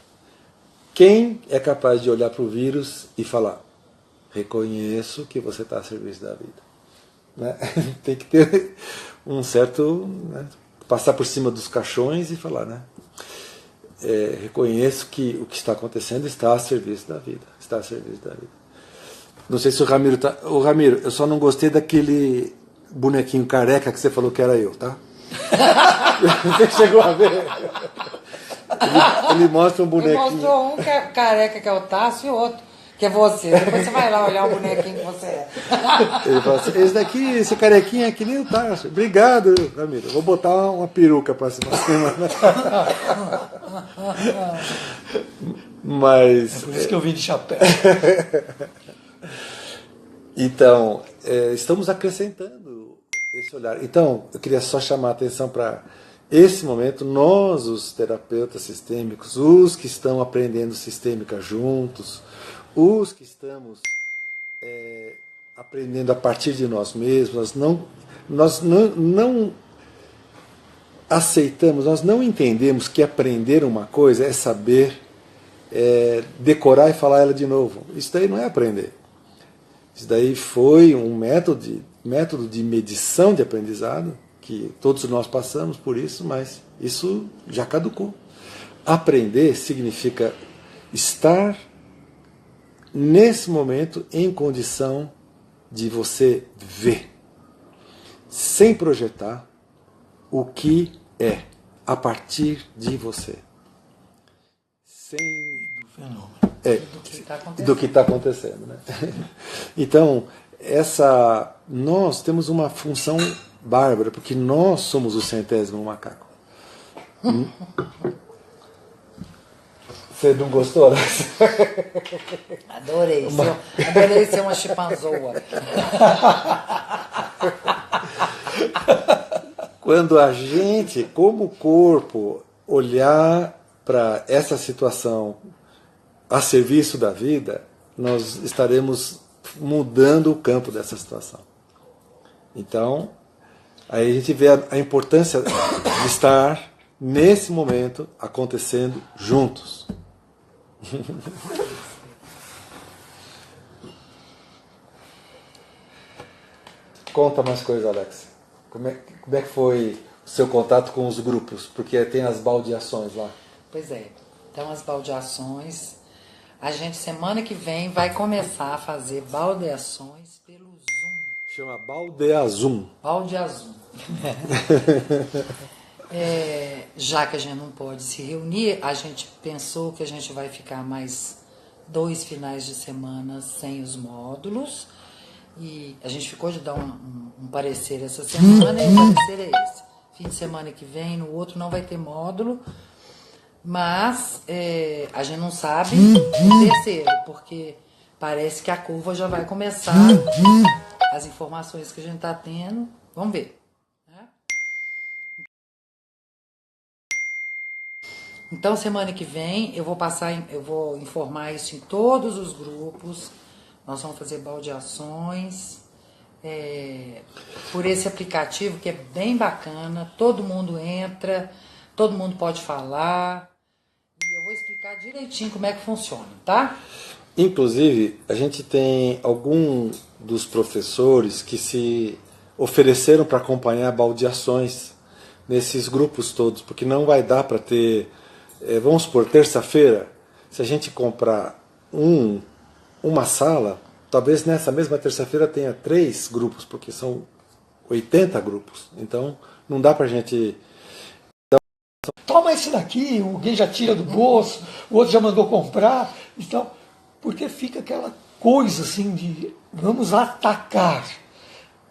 Speaker 2: Quem é capaz de olhar para o vírus e falar: reconheço que você está a serviço da vida? Né? Tem que ter um certo... Né? Passar por cima dos caixões e falar, né? Reconheço que o que está acontecendo está a serviço da vida. Está a serviço da vida. Não sei se o Ramiro tá... Ô, Ramiro, eu só não gostei daquele bonequinho careca que você falou que era eu, tá? Você chegou a ver? Ele mostra um bonequinho.
Speaker 1: Ele mostrou um que é careca, que é o Tasso, e outro que é você. Depois você vai lá olhar o bonequinho que você é.
Speaker 2: Ele fala assim, esse daqui, esse carequinha é que nem o Tarso. Obrigado, Ramiro. Vou botar uma peruca para cima. Mas...
Speaker 3: É por isso que eu vim de chapéu.
Speaker 2: Então, estamos acrescentando esse olhar. Então, eu queria só chamar a atenção para esse momento. Nós, os terapeutas sistêmicos, os que estão aprendendo sistêmica juntos, os que estamos aprendendo a partir de nós mesmos, nós não aceitamos, nós não entendemos que aprender uma coisa é saber decorar e falar ela de novo. Isso daí não é aprender. Isso daí foi um método de medição de aprendizado, que todos nós passamos por isso, mas isso já caducou. Aprender significa estar nesse momento em condição de você ver, sem projetar o que é, a partir de você. Sem...
Speaker 3: Do fenômeno.
Speaker 2: Do que está acontecendo. Né? Então, nós temos uma função bárbara, porque nós somos o 100º macaco. Você não gostou? Né?
Speaker 1: Adorei. Adorei ser uma chimpanzoa.
Speaker 2: Quando a gente, como corpo, olhar para essa situação a serviço da vida, nós estaremos mudando o campo dessa situação. Então, aí a gente vê a importância de estar nesse momento acontecendo juntos. Conta mais coisa, Alex. Como é que foi o seu contato com os grupos? Porque tem as baldeações lá.
Speaker 1: Pois é. Então, as baldeações... A gente, semana que vem, vai começar a fazer baldeações pelo Zoom.
Speaker 2: Chama Baldeazum.
Speaker 1: Baldeazum. Já que a gente não pode se reunir, a gente pensou que a gente vai ficar mais 2 finais de semana sem os módulos. E a gente ficou de dar um parecer essa semana, e o parecer é esse. Fim de semana que vem, no outro não vai ter módulo. Mas a gente não sabe o terceiro, porque parece que a curva já vai começar, as informações que a gente está tendo, vamos ver. Né? Então, semana que vem, eu vou informar isso em todos os grupos. Nós vamos fazer baldeações por esse aplicativo que é bem bacana, todo mundo entra, todo mundo pode falar, e eu vou explicar direitinho como é que funciona, tá?
Speaker 2: Inclusive, a gente tem algum dos professores que se ofereceram para acompanhar baldeações nesses grupos todos, porque não vai dar para ter, vamos supor, terça-feira, se a gente comprar uma sala, talvez nessa mesma terça-feira tenha 3 grupos, porque são 80 grupos. Então, não dá para a gente...
Speaker 3: Toma esse daqui, alguém já tira do bolso, o outro já mandou comprar. Então, porque fica aquela coisa assim de vamos atacar,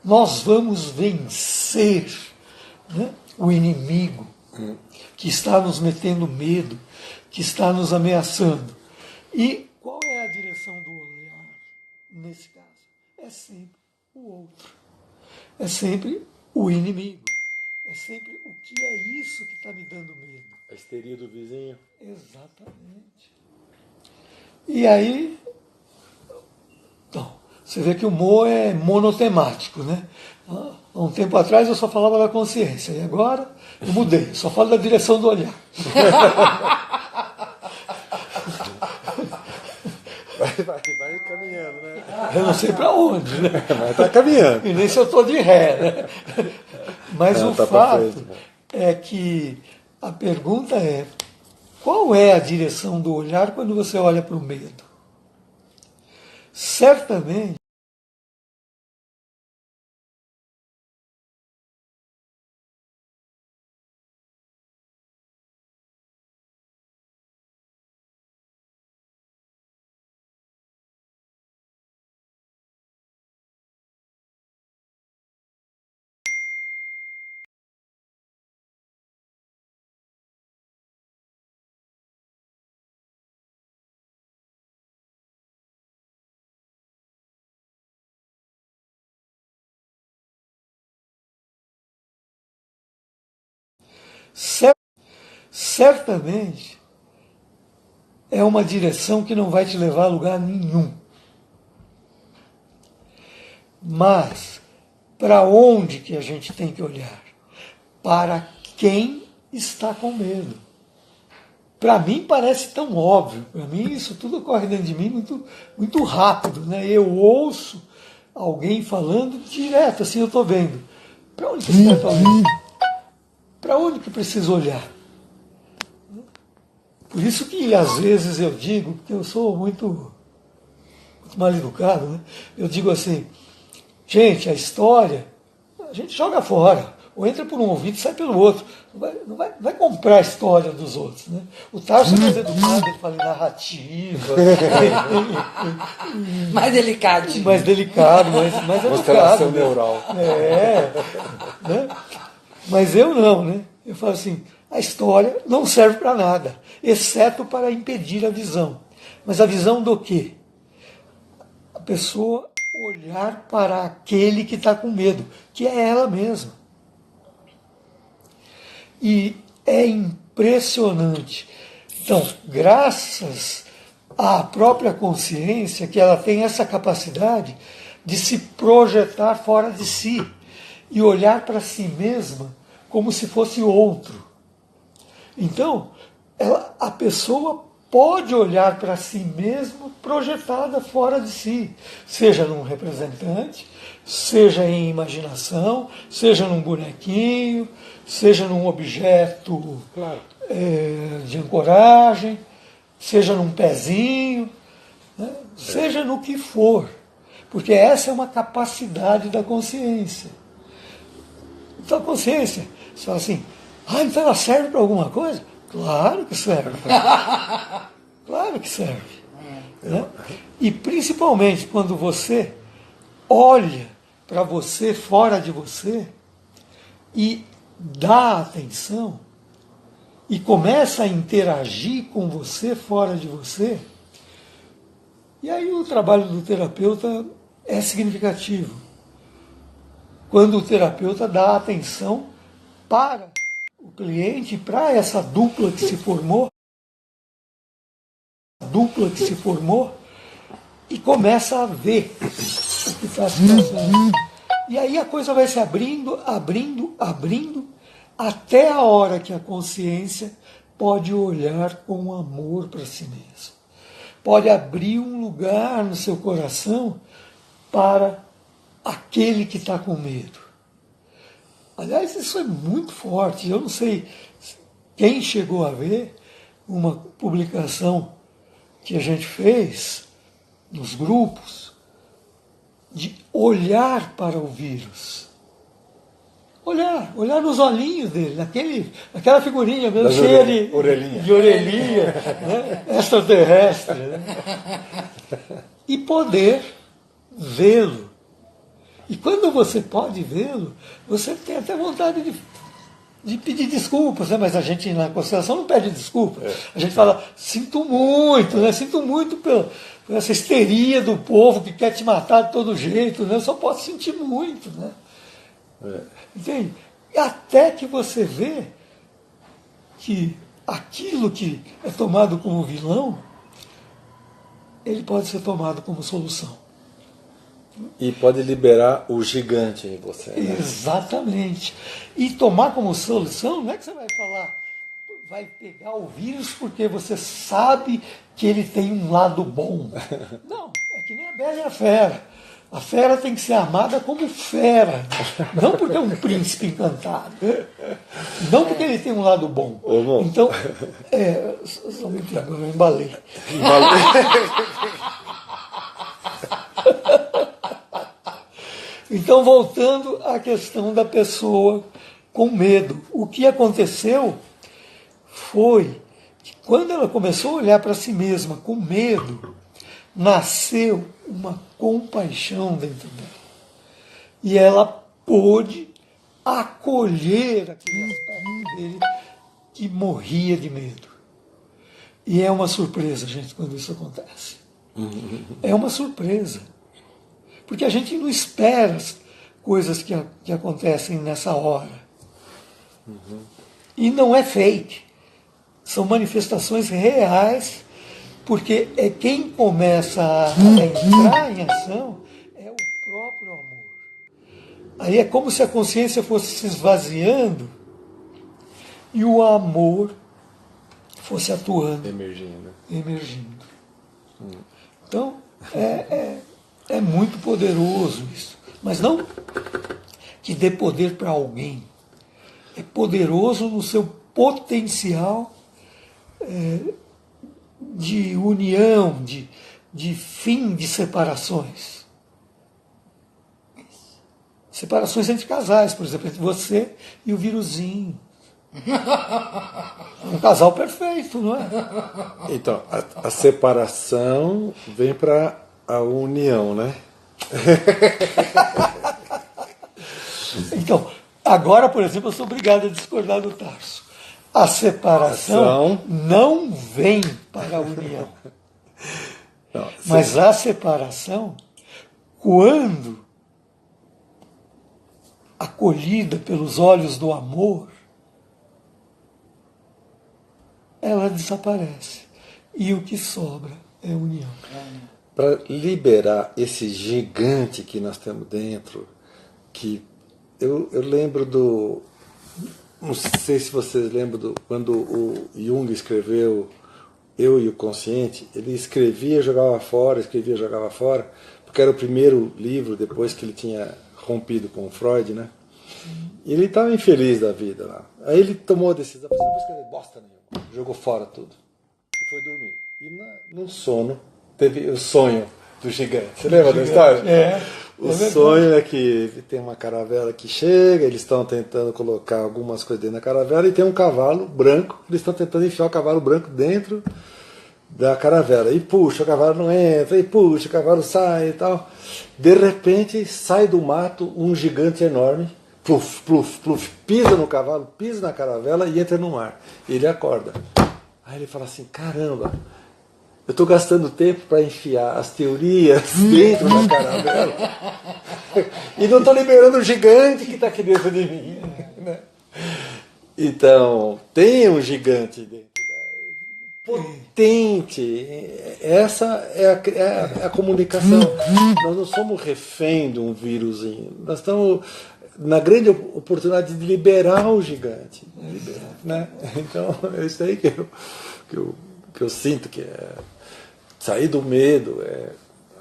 Speaker 3: nós vamos vencer, né, o inimigo que está nos metendo medo, que está nos ameaçando. E qual é a direção do olhar nesse caso? É sempre o outro, é sempre o inimigo, é sempre o que é isso que está me dando medo.
Speaker 2: A histeria do vizinho.
Speaker 3: Exatamente. E aí, então, você vê que o Mo é monotemático, né? Há um tempo atrás eu só falava da consciência, e agora eu mudei, só falo da direção do olhar.
Speaker 2: Vai caminhando, né?
Speaker 3: Eu não sei para onde, né?
Speaker 2: Mas tá caminhando.
Speaker 3: E nem se eu estou de ré, né? Mas
Speaker 2: Não,
Speaker 3: o
Speaker 2: tá pra
Speaker 3: fato
Speaker 2: frente, né?
Speaker 3: é que a pergunta é: qual é a direção do olhar quando você olha para o medo? Certamente, certamente é uma direção que não vai te levar a lugar nenhum. Mas para onde que a gente tem que olhar? Para quem está com medo. Para mim parece tão óbvio, para mim isso tudo ocorre dentro de mim muito, muito rápido, né? Eu ouço alguém falando direto, assim eu estou vendo. Para onde que esse cara está olhando? Para onde que preciso olhar? Por isso que às vezes eu digo, porque eu sou muito mal educado, né? Eu digo assim, gente, a história a gente joga fora. Ou entra por um ouvido e sai pelo outro. Não vai comprar a história dos outros. Né? O Tarso é mais educado, ele fala em narrativa.
Speaker 1: Mais delicadinho.
Speaker 3: Mais delicado, mais
Speaker 2: Constelação
Speaker 3: educado.
Speaker 2: neural.
Speaker 3: Né? Mas eu não, né? Eu falo assim, a história não serve para nada, exceto para impedir a visão. Mas a visão do quê? A pessoa olhar para aquele que está com medo, que é ela mesma. E é impressionante. Então, graças à própria consciência, que ela tem essa capacidade de se projetar fora de si e olhar para si mesma como se fosse outro. Então, a pessoa pode olhar para si mesma projetada fora de si, seja num representante, seja em imaginação, seja num bonequinho, seja num objeto de ancoragem, seja num pezinho, né? Seja no que for, porque essa é uma capacidade da consciência. Então a consciência, você fala assim, então ela serve para alguma coisa? Claro que serve. Claro que serve. Né? E principalmente quando você olha para você fora de você e dá atenção e começa a interagir com você fora de você, e aí o trabalho do terapeuta é significativo. Quando o terapeuta dá atenção para o cliente, para essa dupla que se formou, e começa a ver o que está se passando. E aí a coisa vai se abrindo, abrindo, abrindo, até a hora que a consciência pode olhar com amor para si mesmo. Pode abrir um lugar no seu coração para aquele que está com medo. Aliás, isso é muito forte. Eu não sei quem chegou a ver uma publicação que a gente fez nos grupos de olhar para o vírus. Olhar nos olhinhos dele, naquela figurinha mesmo, cheia de orelhinha, né? Extraterrestre. Né? E poder vê-lo. E quando você pode vê-lo, você tem até vontade de pedir desculpas, né? Mas a gente na constelação não pede desculpa. A gente fala, sinto muito, né? Sinto muito por essa histeria do povo que quer te matar de todo jeito, né? Eu só posso sentir muito, né? Entende? E até que você vê que aquilo que é tomado como vilão, ele pode ser tomado como solução.
Speaker 2: E pode liberar o gigante em você. Né?
Speaker 3: Exatamente. E tomar como solução, não é que você vai falar, vai pegar o vírus porque você sabe que ele tem um lado bom. Não, é que nem a Bela e a Fera. A fera tem que ser amada como fera, não porque é um príncipe encantado, não porque ele tem um lado bom. Então, só me entendo, eu embalei. Então, voltando à questão da pessoa com medo, o que aconteceu foi que quando ela começou a olhar para si mesma com medo, nasceu uma compaixão dentro dela. E ela pôde acolher aquele aspecto dele que morria de medo. E é uma surpresa, gente, quando isso acontece. É uma surpresa. Porque a gente não espera as coisas que acontecem nessa hora. E não é fake. São manifestações reais, porque é quem começa a entrar em ação é o próprio amor. Aí é como se a consciência fosse se esvaziando e o amor fosse atuando. Emergindo. Então, é muito poderoso isso. Mas não que dê poder para alguém. É poderoso no seu potencial de união, de fim de separações. Separações entre casais, por exemplo, entre você e o viruzinho. Um casal perfeito, não é?
Speaker 2: Então, a separação vem para a união, né?
Speaker 3: Então, agora, por exemplo, eu sou obrigado a discordar do Tarso. A separação não vem para a união.
Speaker 2: Não,
Speaker 3: mas a separação, quando acolhida pelos olhos do amor, ela desaparece. E o que sobra é união.
Speaker 2: Para liberar esse gigante que nós temos dentro, que eu lembro do... Não sei se vocês lembram quando o Jung escreveu Eu e o Consciente, ele escrevia, jogava fora, porque era o primeiro livro depois que ele tinha rompido com o Freud, né? E ele estava infeliz da vida lá. Aí ele tomou a decisão, não vou escrever bosta nenhuma, jogou fora tudo. E foi dormir. E no sono teve o sonho do gigante. Você lembra da história? O sonho é que tem uma caravela que chega, eles estão tentando colocar algumas coisas dentro da caravela e tem um cavalo branco, eles estão tentando enfiar o cavalo branco dentro da caravela. E puxa, o cavalo não entra, e puxa, o cavalo sai e tal. De repente sai do mato um gigante enorme, pluf, pluf, pluf, pisa no cavalo, pisa na caravela e entra no mar. E ele acorda. Aí ele fala assim, caramba, eu estou gastando tempo para enfiar as teorias dentro da caravela e não estou liberando o gigante que está aqui dentro de mim. Né? Então, tem um gigante dentro. potente. Essa é a comunicação. Nós não somos refém de um vírusinho. Nós estamos na grande oportunidade de liberar o gigante. Né? Então, é isso aí que eu sinto, que é sair do medo, é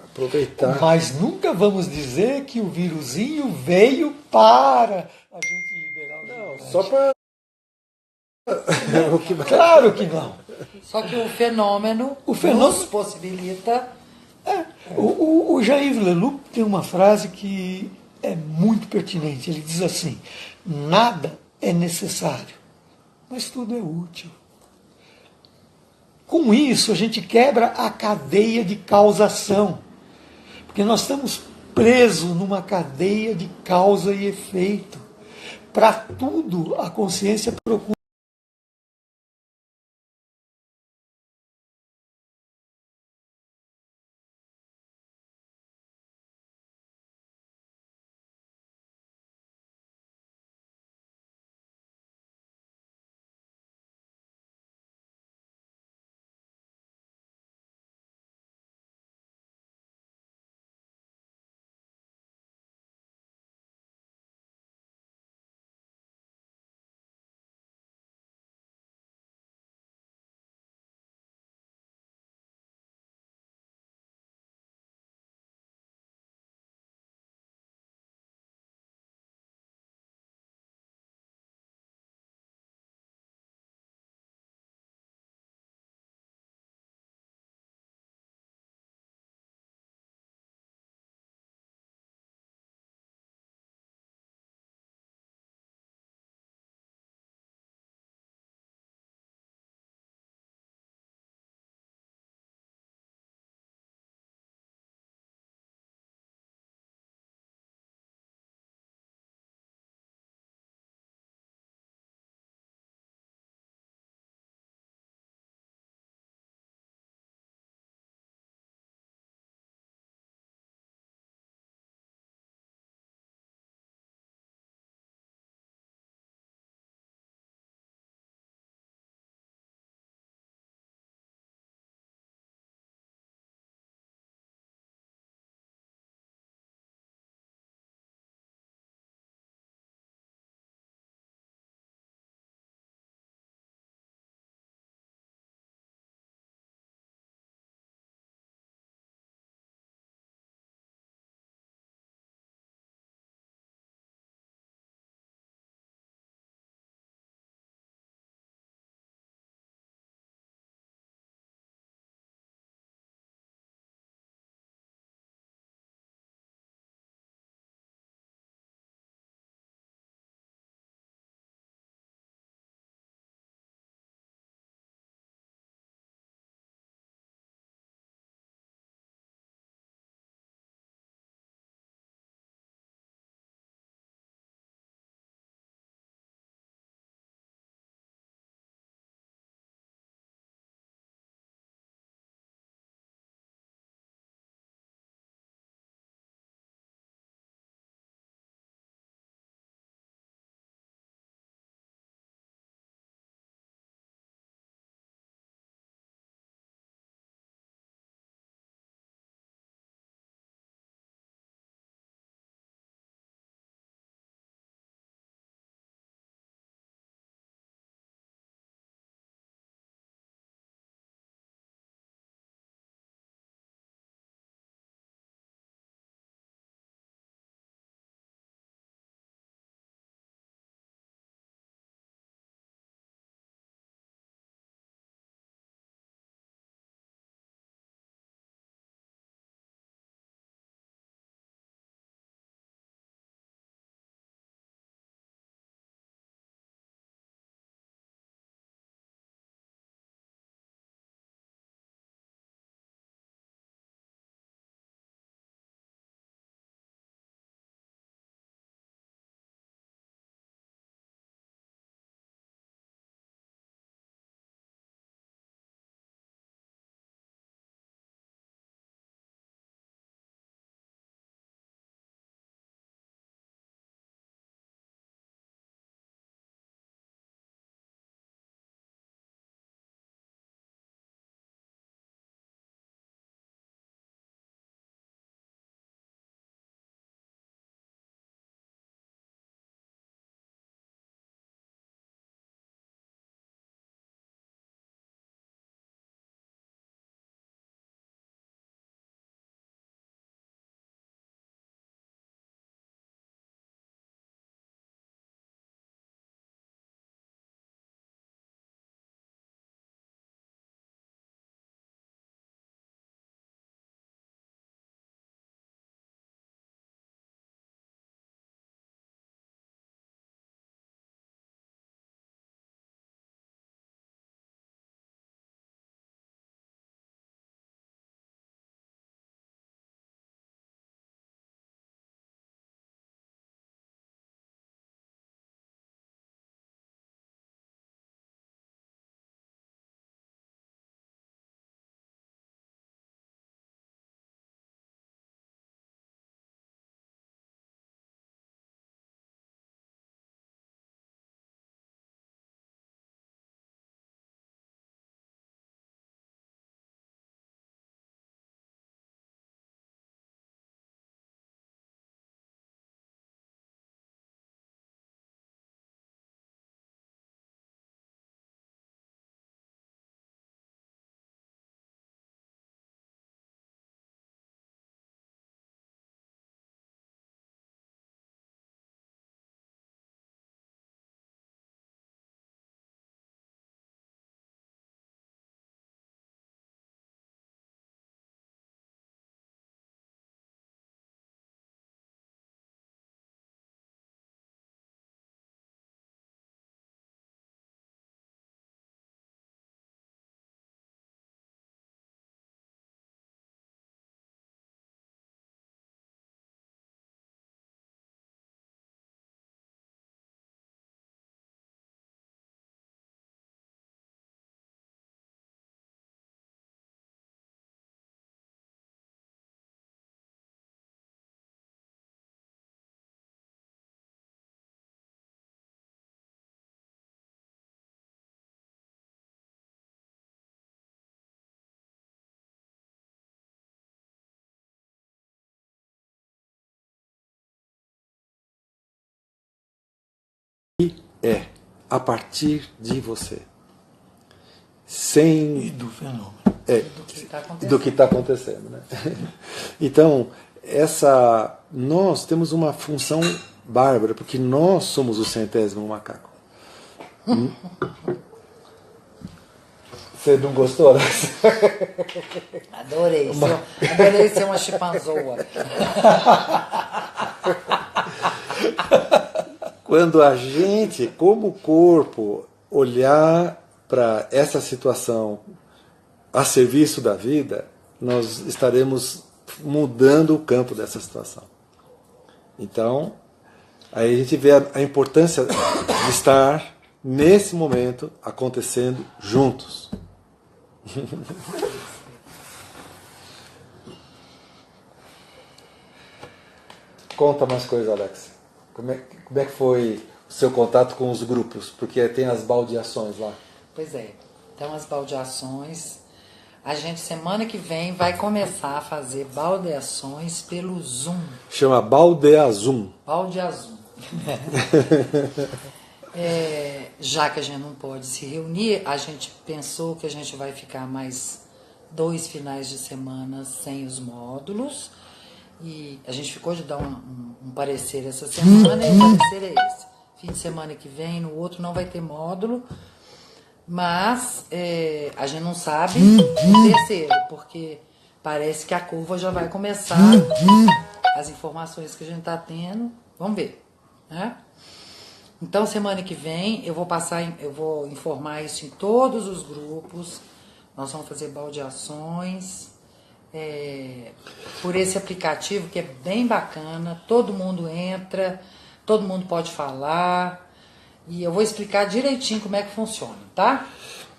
Speaker 2: aproveitar.
Speaker 3: Mas nunca vamos dizer que o vírusinho veio para a gente liberar o gigante.
Speaker 2: Só para...
Speaker 3: Claro que não.
Speaker 1: Só que o fenômeno nos possibilita.
Speaker 3: O Jair Leloup tem uma frase que é muito pertinente. Ele diz assim: nada é necessário, mas tudo é útil. Com isso, a gente quebra a cadeia de causação, porque nós estamos presos numa cadeia de causa e efeito. Para tudo, a consciência procura
Speaker 2: é a partir de você. Sem...
Speaker 3: E do fenômeno.
Speaker 2: Do que está acontecendo. Né? Então, nós temos uma função bárbara, porque nós somos o 100º macaco. Você não gostou, né?
Speaker 1: Adorei. Adorei ser uma chimpanzoa.
Speaker 2: Quando a gente, como corpo, olhar para essa situação a serviço da vida, nós estaremos mudando o campo dessa situação. Então, aí a gente vê a importância de estar nesse momento acontecendo juntos. Conta mais coisas, Alex. Como é que foi o seu contato com os grupos? Porque tem as baldeações lá.
Speaker 1: Pois é, então as baldeações, a gente semana que vem vai começar a fazer baldeações pelo Zoom.
Speaker 2: Chama Baldeazum.
Speaker 1: Baldeazum. Já que a gente não pode se reunir, a gente pensou que a gente vai ficar mais 2 finais de semana sem os módulos. E a gente ficou de dar um parecer essa semana e o parecer é esse. Fim de semana que vem, no outro não vai ter módulo, mas a gente não sabe o terceiro, porque parece que a curva já vai começar, as informações que a gente está tendo, vamos ver, né? Então semana que vem eu vou informar isso em todos os grupos, nós vamos fazer baldeações, por esse aplicativo que é bem bacana, todo mundo entra, todo mundo pode falar, e eu vou explicar direitinho como é que funciona, tá?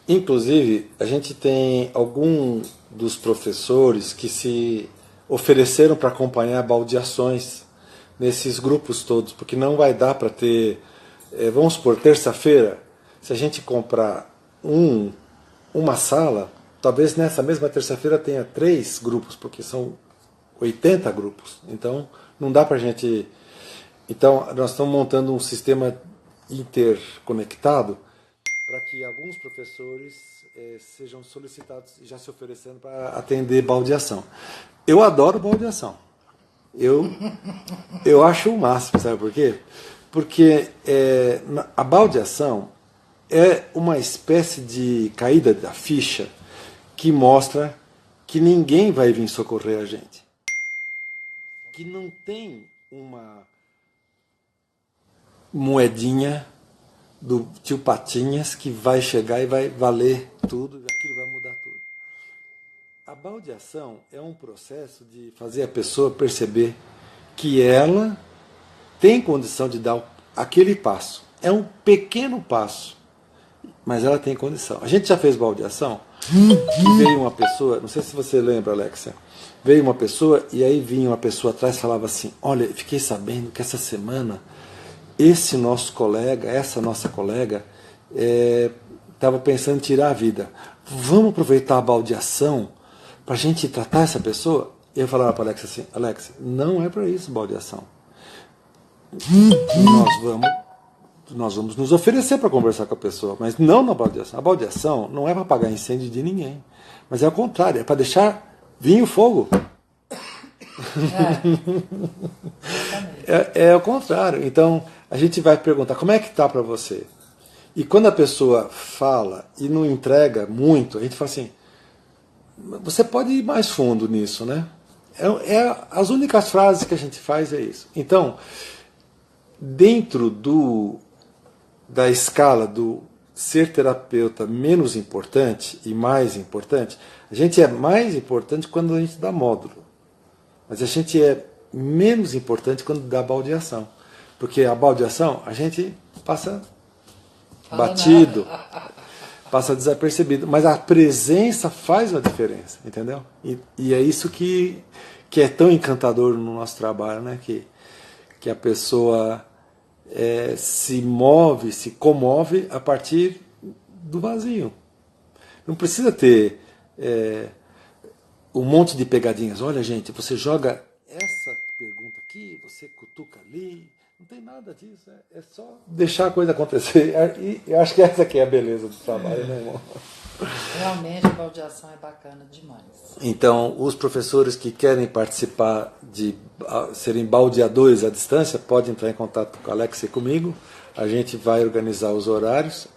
Speaker 2: Inclusive, a gente tem algum dos professores que se ofereceram para acompanhar baldeações nesses grupos todos, porque não vai dar para ter, vamos supor, terça-feira, se a gente comprar uma sala, talvez nessa mesma terça-feira tenha 3 grupos, porque são 80 grupos. Então, não dá para a gente... Então, nós estamos montando um sistema interconectado para que alguns professores sejam solicitados e já se oferecendo para atender baldeação. Eu adoro baldeação. Eu acho o máximo, sabe por quê? Porque a baldeação é uma espécie de caída da ficha que mostra que ninguém vai vir socorrer a gente. Que não tem uma moedinha do tio Patinhas que vai chegar e vai valer tudo, aquilo vai mudar tudo. A baldeação é um processo de fazer a pessoa perceber que ela tem condição de dar aquele passo. É um pequeno passo, mas ela tem condição. A gente já fez baldeação, que veio uma pessoa, não sei se você lembra, Alexia, veio uma pessoa e aí vinha uma pessoa atrás e falava assim, olha, fiquei sabendo que essa semana esse nosso colega, essa nossa colega, estava pensando em tirar a vida. Vamos aproveitar a baldeação para a gente tratar essa pessoa? E eu falava para a Alexia assim, Alexia, não é para isso baldeação. Nós vamos nos oferecer para conversar com a pessoa, mas não na baldeação. A baldeação não é para apagar incêndio de ninguém, mas é ao contrário, é para deixar vir o fogo. É ao contrário. Então, a gente vai perguntar, como é que está para você? E quando a pessoa fala e não entrega muito, a gente fala assim, você pode ir mais fundo nisso, né? As únicas frases que a gente faz é isso. Então, dentro da escala do ser terapeuta menos importante e mais importante, a gente é mais importante quando a gente dá módulo. Mas a gente é menos importante quando dá baldeação. Porque a baldeação a gente passa batido, passa desapercebido. Mas a presença faz uma diferença, entendeu? E é isso que é tão encantador no nosso trabalho, né? Que a pessoa se move, se comove a partir do vazio. Não precisa ter um monte de pegadinhas. Olha, gente, você joga essa pergunta aqui, você cutuca ali, Não tem nada disso, é só deixar a coisa acontecer. E eu acho que essa aqui é a beleza do trabalho, né, irmão?
Speaker 1: Realmente a baldeação é bacana demais.
Speaker 2: Então, os professores que querem participar de serem baldeadores à distância, podem entrar em contato com a Alexia e comigo. A gente vai organizar os horários.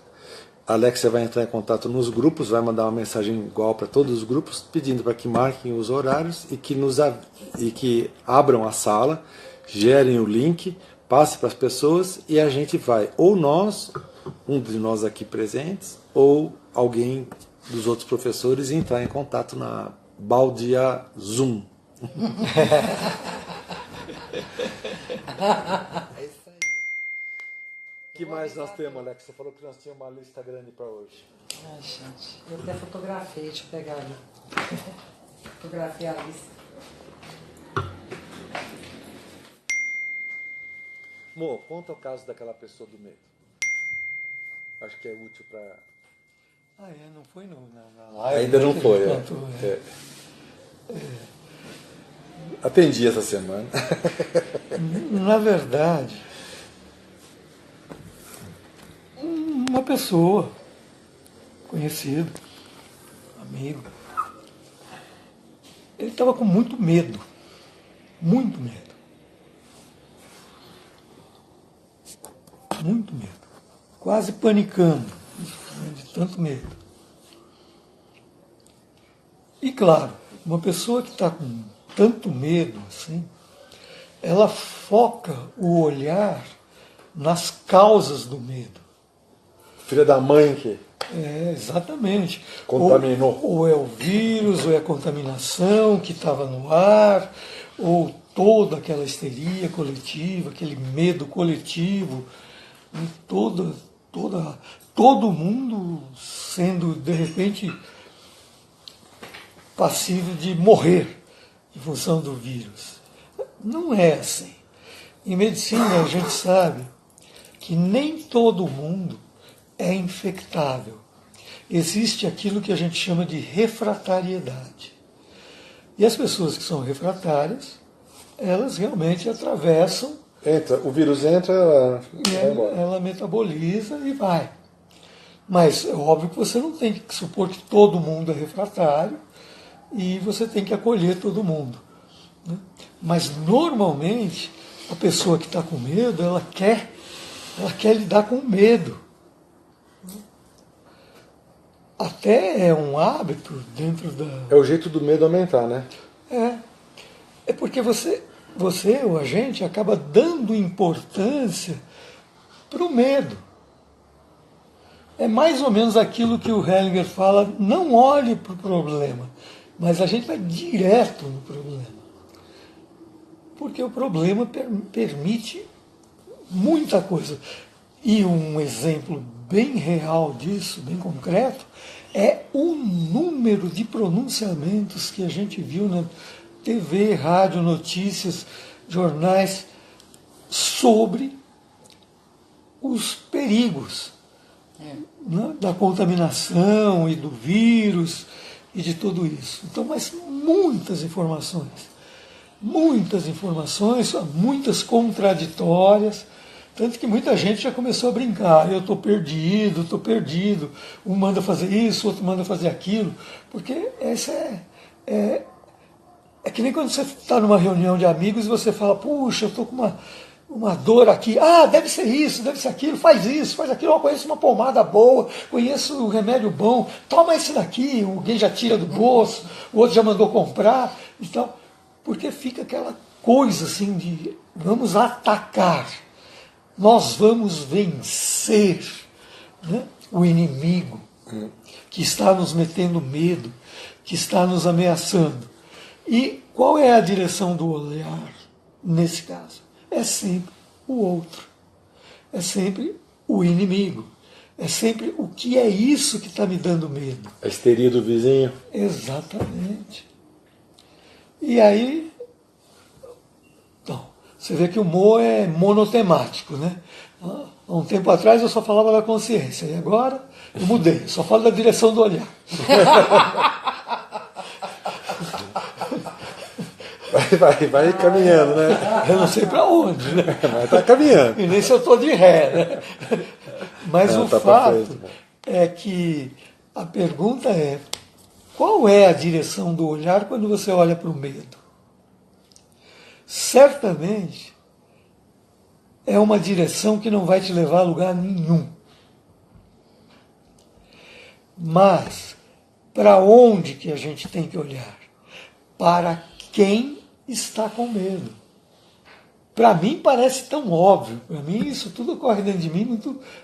Speaker 2: A Alexia vai entrar em contato nos grupos, vai mandar uma mensagem igual para todos os grupos, pedindo para que marquem os horários e que abram a sala, gerem o link, passe para as pessoas e a gente vai, ou nós, um de nós aqui presentes, ou alguém dos outros professores entrar em contato na Baldia Zoom.
Speaker 1: É isso aí.
Speaker 2: O que mais nós temos, Alex? Você falou que nós tínhamos uma lista grande para hoje.
Speaker 1: Ai, gente, eu até fotografei, deixa eu pegar ali. Fotografei a lista.
Speaker 2: Mo, conta o caso daquela pessoa do medo. Acho que é útil para...
Speaker 3: Não foi na live.
Speaker 2: Ainda não foi,
Speaker 3: Contou,
Speaker 2: Atendi essa semana.
Speaker 3: Na verdade, uma pessoa, conhecido, amigo, ele estava com muito medo, muito medo, quase panicando, de tanto medo. E claro, uma pessoa que está com tanto medo assim, ela foca o olhar nas causas do medo.
Speaker 2: Filha da mãe que
Speaker 3: Exatamente.
Speaker 2: contaminou.
Speaker 3: Ou é o vírus, ou é a contaminação que estava no ar, ou toda aquela histeria coletiva, aquele medo coletivo, e todo mundo sendo, de repente, passivo de morrer em função do vírus. Não é assim. Em medicina a gente sabe que nem todo mundo é infectável. Existe aquilo que a gente chama de refratariedade. E as pessoas que são refratárias, elas realmente atravessam.
Speaker 2: O vírus entra,
Speaker 3: Ela metaboliza e vai. Mas é óbvio que você não tem que supor que todo mundo é refratário e você tem que acolher todo mundo. Né? Mas normalmente a pessoa que está com medo, ela quer lidar com o medo. Até é um hábito dentro da...
Speaker 2: É o jeito do medo aumentar, né?
Speaker 3: É porque você ou a gente acaba dando importância para o medo. É mais ou menos aquilo que o Hellinger fala, não olhe para o problema, mas a gente vai direto no problema. Porque o problema permite muita coisa. E um exemplo bem real disso, bem concreto, é o número de pronunciamentos que a gente viu na TV, rádio, notícias, jornais, sobre os perigos né, da contaminação e do vírus e de tudo isso. Então, mas muitas informações, muitas contraditórias, tanto que muita gente já começou a brincar, eu estou perdido, um manda fazer isso, outro manda fazer aquilo, porque essa é que nem quando você está numa reunião de amigos e você fala, puxa, eu estou com uma dor aqui, deve ser isso, deve ser aquilo, faz isso, faz aquilo, eu conheço uma pomada boa, conheço um remédio bom, toma esse daqui, alguém já tira do bolso, o outro já mandou comprar, então, porque fica aquela coisa assim de vamos atacar, nós vamos vencer, né, o inimigo que está nos metendo medo, que está nos ameaçando. E qual é a direção do olhar nesse caso? É sempre o outro, é sempre o inimigo, é sempre o que é isso que está me dando medo.
Speaker 2: A histeria do vizinho.
Speaker 3: Exatamente. E aí, então, você vê que o Mo é monotemático, né? Há um tempo atrás eu só falava da consciência, e agora eu mudei, só falo da direção do olhar.
Speaker 2: vai caminhando, né?
Speaker 3: Eu não sei para onde, né?
Speaker 2: Mas está caminhando.
Speaker 3: E nem se eu estou de ré, né? Mas
Speaker 2: Não,
Speaker 3: o
Speaker 2: tá
Speaker 3: fato
Speaker 2: perfeito.
Speaker 3: é que a pergunta é: qual é a direção do olhar quando você olha para o medo? Certamente é uma direção que não vai te levar a lugar nenhum. Mas para onde que a gente tem que olhar? Para quem está com medo. Para mim parece tão óbvio. Para mim isso tudo ocorre dentro de mim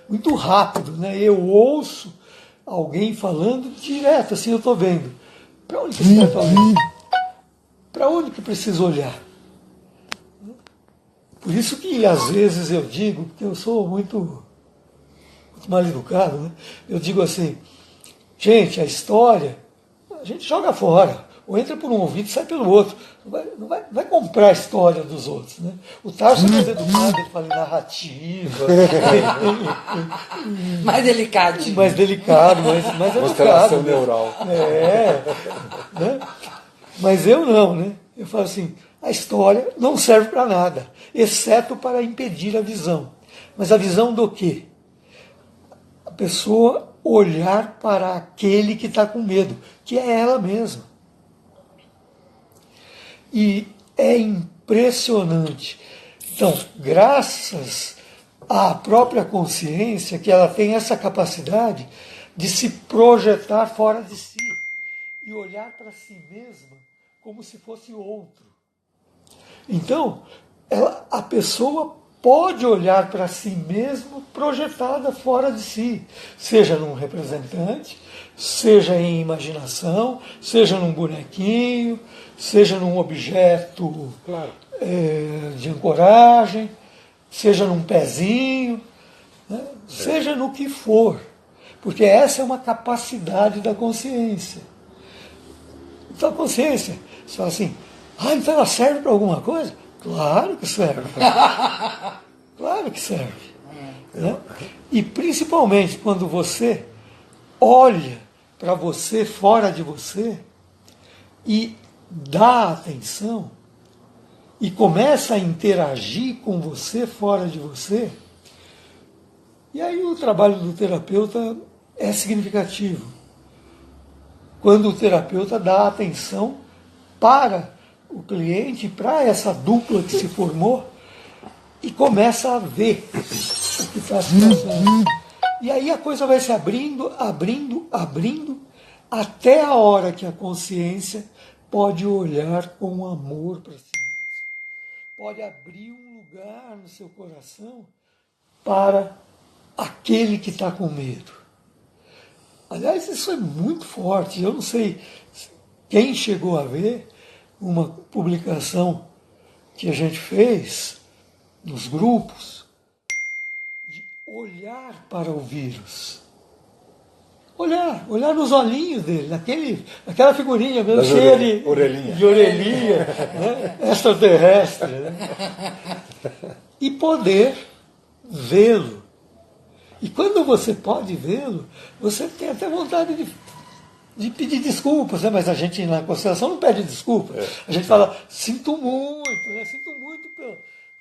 Speaker 3: muito rápido, né? Eu ouço alguém falando direto, assim eu estou vendo. Para onde que esse cara está olhando? Para onde que preciso olhar? Por isso que às vezes eu digo, porque eu sou muito mal educado, né? Eu digo assim, gente, a história a gente joga fora, ou entra por um ouvido e sai pelo outro. Não vai comprar a história dos outros. Né? O Tarso é mais educado, ele fala em narrativa.
Speaker 1: Mais delicadinho.
Speaker 3: Mais delicado, mais
Speaker 2: Constelação
Speaker 3: educado.
Speaker 2: neural.
Speaker 3: Né? Mas eu não, né? Eu falo assim, a história não serve para nada, exceto para impedir a visão. Mas a visão do quê? A pessoa olhar para aquele que está com medo, que é ela mesma. E é impressionante. Então, graças à própria consciência, que ela tem essa capacidade de se projetar fora de si e olhar para si mesma como se fosse outro. Então, a pessoa pode olhar para si mesma projetada fora de si, seja num representante, seja em imaginação, seja num bonequinho, seja num objeto de ancoragem, seja num pezinho, né? Seja no que for, porque essa é uma capacidade da consciência. Então a consciência, você fala assim, então ela serve para alguma coisa? Claro que serve. Claro que serve. Né? E principalmente quando você olha para você fora de você e dá atenção e começa a interagir com você fora de você, e aí o trabalho do terapeuta é significativo. Quando o terapeuta dá atenção para o cliente, para essa dupla que se formou, e começa a ver o que está se passando. E aí a coisa vai se abrindo, até a hora que a consciência pode olhar com amor para si mesmo. Pode abrir um lugar no seu coração para aquele que está com medo. Aliás, isso é muito forte. Eu não sei quem chegou a ver uma publicação que a gente fez nos grupos de olhar para o vírus. Olhar nos olhinhos dele, naquela figurinha mesmo, cheia de orelhinha, né? Extraterrestre. Né? E poder vê-lo. E quando você pode vê-lo, você tem até vontade de pedir desculpas, né? Mas a gente na constelação não pede desculpas. A gente fala, sinto muito, né? Sinto muito por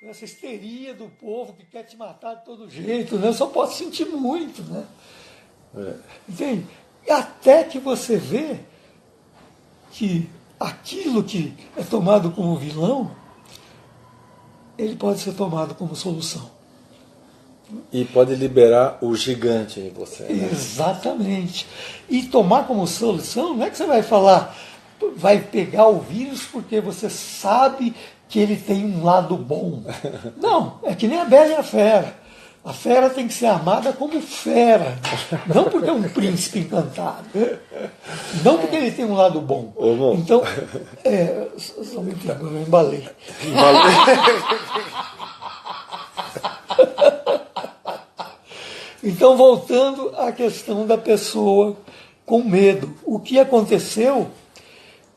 Speaker 3: essa histeria do povo que quer te matar de todo jeito, né? Eu só posso sentir muito, né? Entende? E até que você vê que aquilo que é tomado como vilão, ele pode ser tomado como solução.
Speaker 2: E pode liberar o gigante em você. Né?
Speaker 3: Exatamente. E tomar como solução, não é que você vai falar, vai pegar o vírus porque você sabe que ele tem um lado bom. Não, é que nem a Bela e a Fera. A fera tem que ser amada como fera, não porque é um príncipe encantado, não porque ele tem um lado bom. Então, só me entendo, eu embalei. Então, voltando à questão da pessoa com medo, o que aconteceu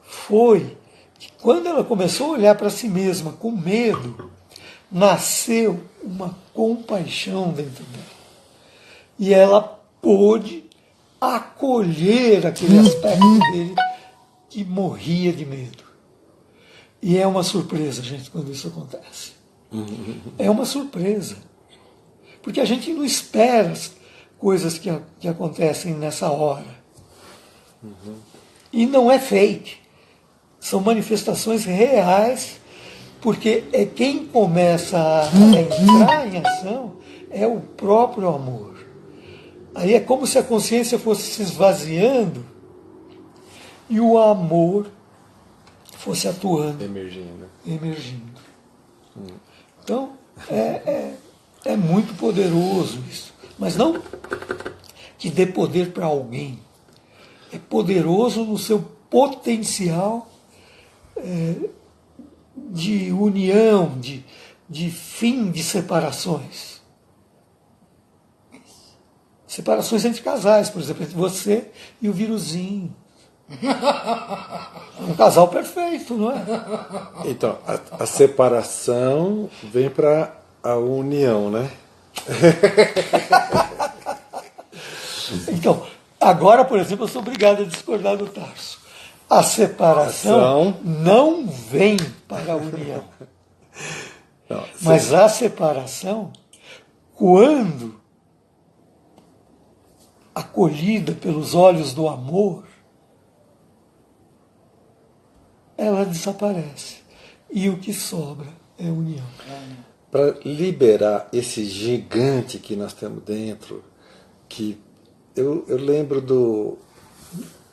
Speaker 3: foi que quando ela começou a olhar para si mesma com medo, nasceu uma compaixão dentro dela. E ela pôde acolher aquele aspecto dele que morria de medo. E é uma surpresa, gente, quando isso acontece. É uma surpresa. Porque a gente não espera as coisas que acontecem nessa hora. E não é fake. São manifestações reais, porque é quem começa a entrar em ação é o próprio amor. Aí é como se a consciência fosse se esvaziando e o amor fosse atuando. Emergindo. Então, é muito poderoso isso. Mas não que dê poder para alguém. É poderoso no seu potencial de união, de fim de separações. Separações entre casais, por exemplo, entre você e o viruzinho. Um casal perfeito, não é?
Speaker 2: Então, a separação vem para a união, né?
Speaker 3: Então, agora, por exemplo, eu sou obrigado a discordar do Tarso. A separação não vem para a união.
Speaker 2: Não,
Speaker 3: Mas a separação, quando acolhida pelos olhos do amor, ela desaparece. E o que sobra é união.
Speaker 2: para liberar esse gigante que nós temos dentro, que eu lembro do...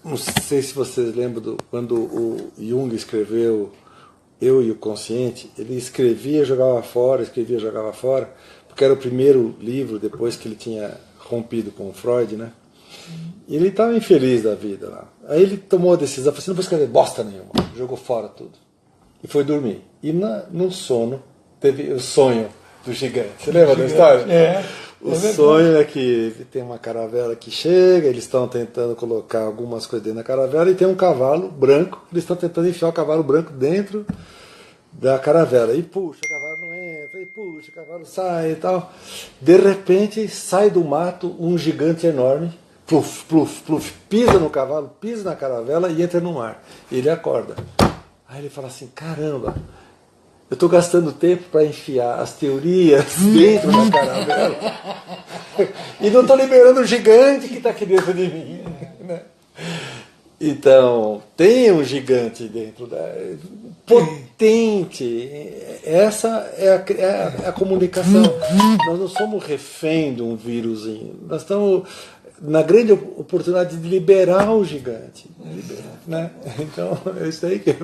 Speaker 2: Não sei se vocês lembram quando o Jung escreveu Eu e o Consciente, ele escrevia e jogava fora, porque era o primeiro livro depois que ele tinha rompido com o Freud, né? E ele estava infeliz da vida lá. Aí ele tomou a decisão, falou assim, não vou escrever bosta nenhuma, jogou fora tudo. E foi dormir. E no sono teve o sonho do gigante. Você lembra da história? O sonho é que tem uma caravela que chega, eles estão tentando colocar algumas coisas dentro da caravela e tem um cavalo branco, eles estão tentando enfiar o cavalo branco dentro da caravela. E puxa, o cavalo não entra, e puxa, o cavalo sai e tal. De repente sai do mato um gigante enorme, pluf, pluf, pluf, pisa no cavalo, pisa na caravela e entra no mar. E ele acorda. Aí ele fala assim, caramba, eu estou gastando tempo para enfiar as teorias dentro da caravela e não estou liberando o gigante que está aqui dentro de mim. Né? Então, tem um gigante dentro da... potente. Essa é a comunicação. Nós não somos refém de um vírusinho. Nós estamos na grande oportunidade de liberar o gigante. Né? Então, é isso aí que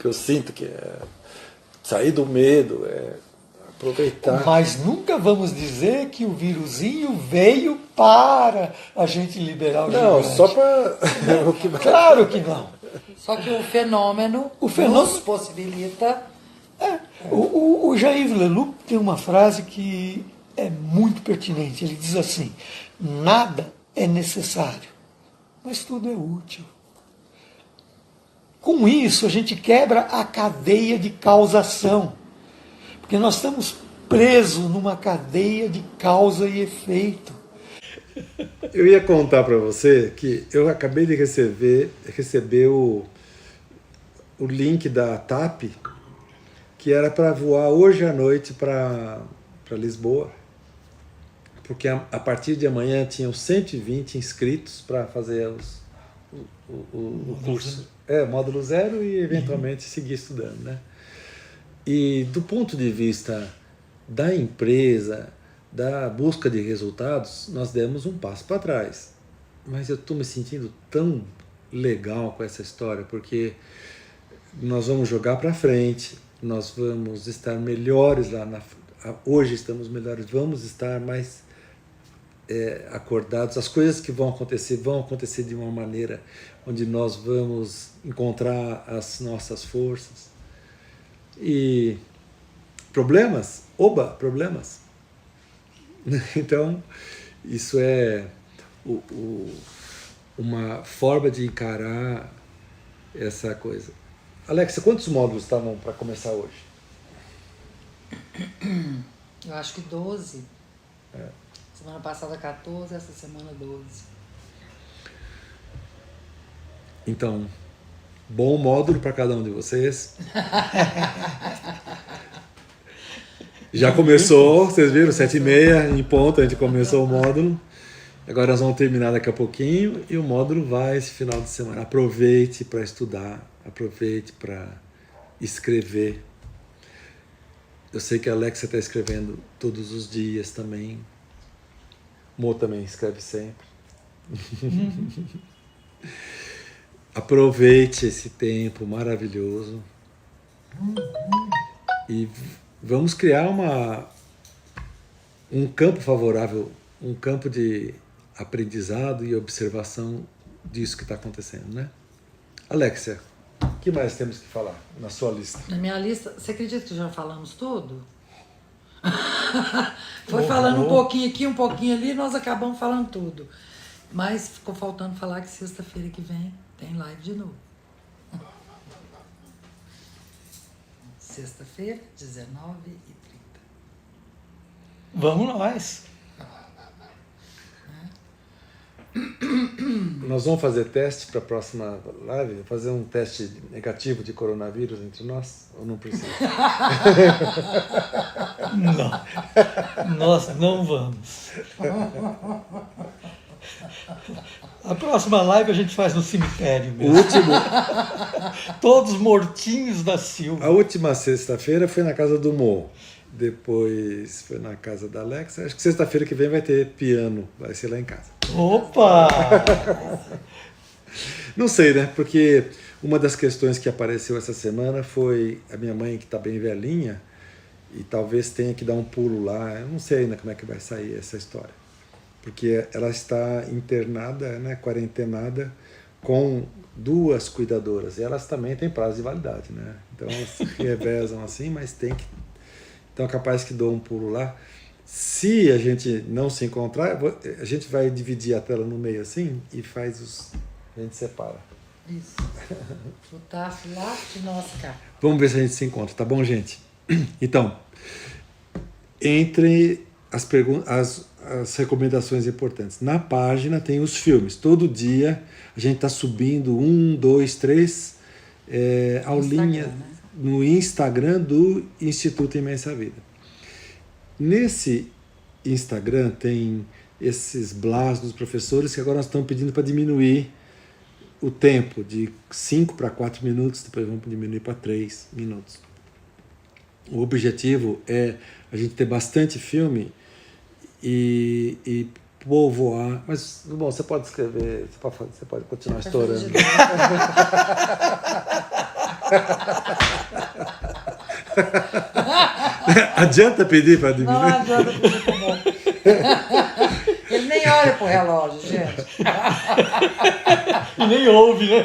Speaker 2: eu sinto que é sair do medo, é aproveitar.
Speaker 3: Mas nunca vamos dizer que o vírusinho veio para a gente liberar o gigante.
Speaker 2: Não, só para...
Speaker 3: Claro que não.
Speaker 1: Só que o fenômeno nos possibilita...
Speaker 3: O Jair Leloup tem uma frase que é muito pertinente. Ele diz assim, nada é necessário, mas tudo é útil. Com isso, a gente quebra a cadeia de causação. Porque nós estamos presos numa cadeia de causa e efeito.
Speaker 2: Eu ia contar para você que eu acabei de receber o link da TAP, que era para voar hoje à noite para Lisboa. Porque a partir de amanhã tinham 120 inscritos para fazer o curso. Módulo 0 e eventualmente seguir estudando, né? E do ponto de vista da empresa, da busca de resultados, nós demos um passo para trás. Mas eu estou me sentindo tão legal com essa história, porque nós vamos jogar para frente, nós vamos estar melhores lá hoje estamos melhores, vamos estar mais acordados. As coisas que vão acontecer de uma maneira onde nós vamos encontrar as nossas forças. E problemas? Problemas. Então, isso é uma forma de encarar essa coisa. Alexa, quantos módulos estavam para começar hoje?
Speaker 1: Eu acho que 12. Semana passada 14, essa semana 12.
Speaker 2: Então, Bom módulo para cada um de vocês. Já começou, vocês viram, 7h30 em ponto, a gente começou o módulo. Agora nós vamos terminar daqui a pouquinho e o módulo vai esse final de semana. Aproveite para estudar, aproveite para escrever. Eu sei que a Alexia está escrevendo todos os dias também. Mo também escreve sempre. Aproveite esse tempo maravilhoso e vamos criar um campo favorável, um campo de aprendizado e observação disso que está acontecendo, né? Alexia, o que mais temos que falar na sua lista?
Speaker 1: Na minha lista, você acredita que já falamos tudo? Foi falando um pouquinho aqui, um pouquinho ali, nós acabamos falando tudo. Mas ficou faltando falar que sexta-feira que vem tem live de novo. Sexta-feira, 19h30.
Speaker 3: Vamos nós.
Speaker 2: Nós vamos fazer teste para a próxima live? Fazer um teste negativo de coronavírus entre nós? Ou não precisa?
Speaker 3: Não. Nós não vamos. A próxima live a gente faz no cemitério mesmo. Todos mortinhos da Silva.
Speaker 2: A última sexta-feira foi na casa do Mo. Depois foi na casa da Alexa. Acho que sexta-feira que vem vai ter piano. Vai ser lá em casa.
Speaker 3: Opa!
Speaker 2: Não sei, né? Porque uma das questões que apareceu essa semana foi a minha mãe, que está bem velhinha, e talvez tenha que dar um pulo lá. Eu não sei ainda como é que vai sair essa história. Porque ela está internada, né, quarentenada, com 2 cuidadoras. E elas também têm prazo de validade, né? Então elas se revezam assim, mas tem que... Então é capaz que dou um pulo lá. Se a gente não se encontrar, a gente vai dividir a tela no meio assim e a gente separa.
Speaker 1: Isso. O Tasso lá de nós cá.
Speaker 2: Vamos ver se a gente se encontra, tá bom, gente? Então, entre as recomendações importantes. Na página tem os filmes. Todo dia a gente está subindo 1, 2, 3 aulinha, né? No Instagram do Instituto Imensa Vida. Nesse Instagram tem esses blás dos professores que agora nós estamos pedindo para diminuir o tempo de 5 para 4 minutos, depois vamos diminuir para 3 minutos. O objetivo é a gente ter bastante filme e povoar. Mas, bom, você pode escrever, você pode continuar estourando. Adianta pedir para diminuir?
Speaker 1: Não adianta pedir para não. Ele nem olha pro relógio, gente.
Speaker 3: E nem ouve, né?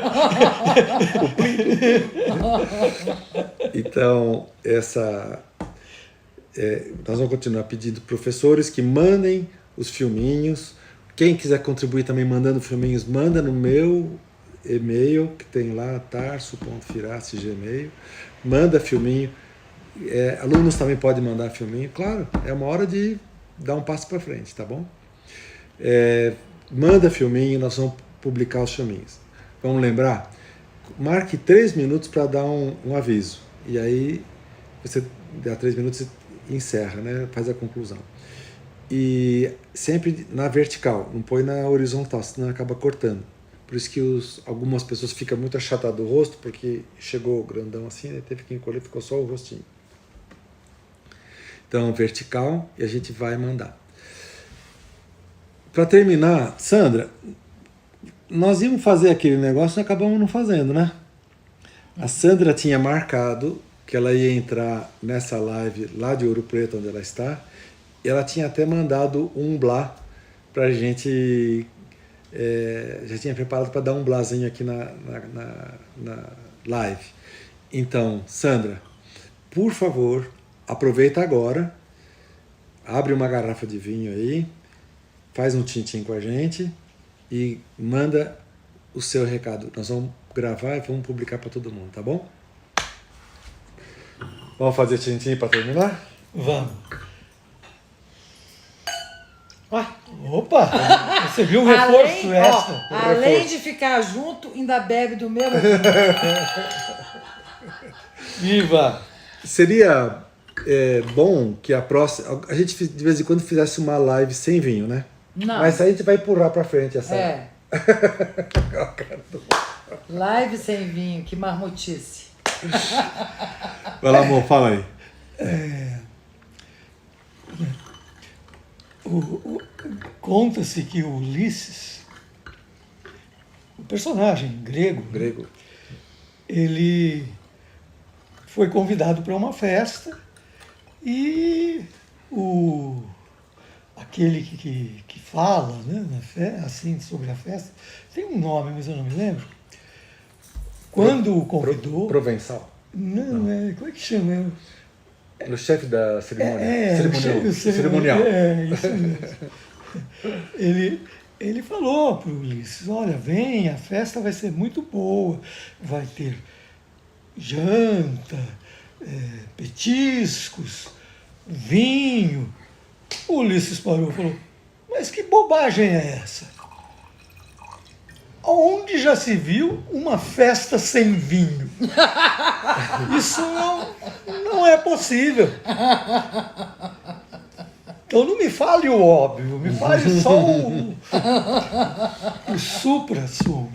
Speaker 2: Então, nós vamos continuar pedindo professores que mandem os filminhos. Quem quiser contribuir também mandando filminhos, manda no meu e-mail, que tem lá, tarso.firace@gmail. Manda filminho. Alunos também podem mandar filminho. Claro, é uma hora de dar um passo para frente, tá bom? Manda filminho, nós vamos publicar os filminhos. Vamos lembrar? Marque 3 minutos para dar um aviso. E aí, você dá 3 minutos e encerra, né? Faz a conclusão. E sempre na vertical, não põe na horizontal, senão acaba cortando. Por isso que algumas pessoas ficam muito achatadas do rosto, porque chegou grandão assim, né? Teve que encolher, ficou só o rostinho. Então, vertical, e a gente vai mandar. Para terminar, Sandra, nós íamos fazer aquele negócio e acabamos não fazendo, né? A Sandra tinha marcado que ela ia entrar nessa live lá de Ouro Preto, onde ela está, e ela tinha até mandado um blá para a gente... já tinha preparado para dar um blazinho aqui na live. Então, Sandra, por favor, aproveita agora, abre uma garrafa de vinho aí, faz um tintim com a gente e manda o seu recado. Nós vamos gravar e vamos publicar para todo mundo, tá bom? Vamos fazer tintim para terminar?
Speaker 3: Vamos. Opa! Você viu um reforço extra?
Speaker 1: Além de ficar junto, ainda bebe do mesmo.
Speaker 3: Viva!
Speaker 2: Seria bom que a próxima. A gente de vez em quando fizesse uma live sem vinho, né?
Speaker 1: Não.
Speaker 2: Mas aí a gente vai empurrar pra frente essa.
Speaker 1: Live sem vinho, que marmotice.
Speaker 2: Vai lá, amor, fala aí.
Speaker 3: Conta-se que o Ulisses, o personagem grego, ele foi convidado para uma festa e aquele que fala, né, assim, sobre a festa, tem um nome, mas eu não me lembro. Quando o convidou...
Speaker 2: Provençal.
Speaker 3: Não, como é que chama?
Speaker 2: O chefe da cerimônia. Cerimonial.
Speaker 3: Isso mesmo. Ele falou para o Ulisses, olha, vem, a festa vai ser muito boa, vai ter janta, petiscos, vinho. O Ulisses parou e falou, mas que bobagem é essa? Onde já se viu uma festa sem vinho? Isso não é possível. Então não me fale o óbvio, me fale só o supra-sumo.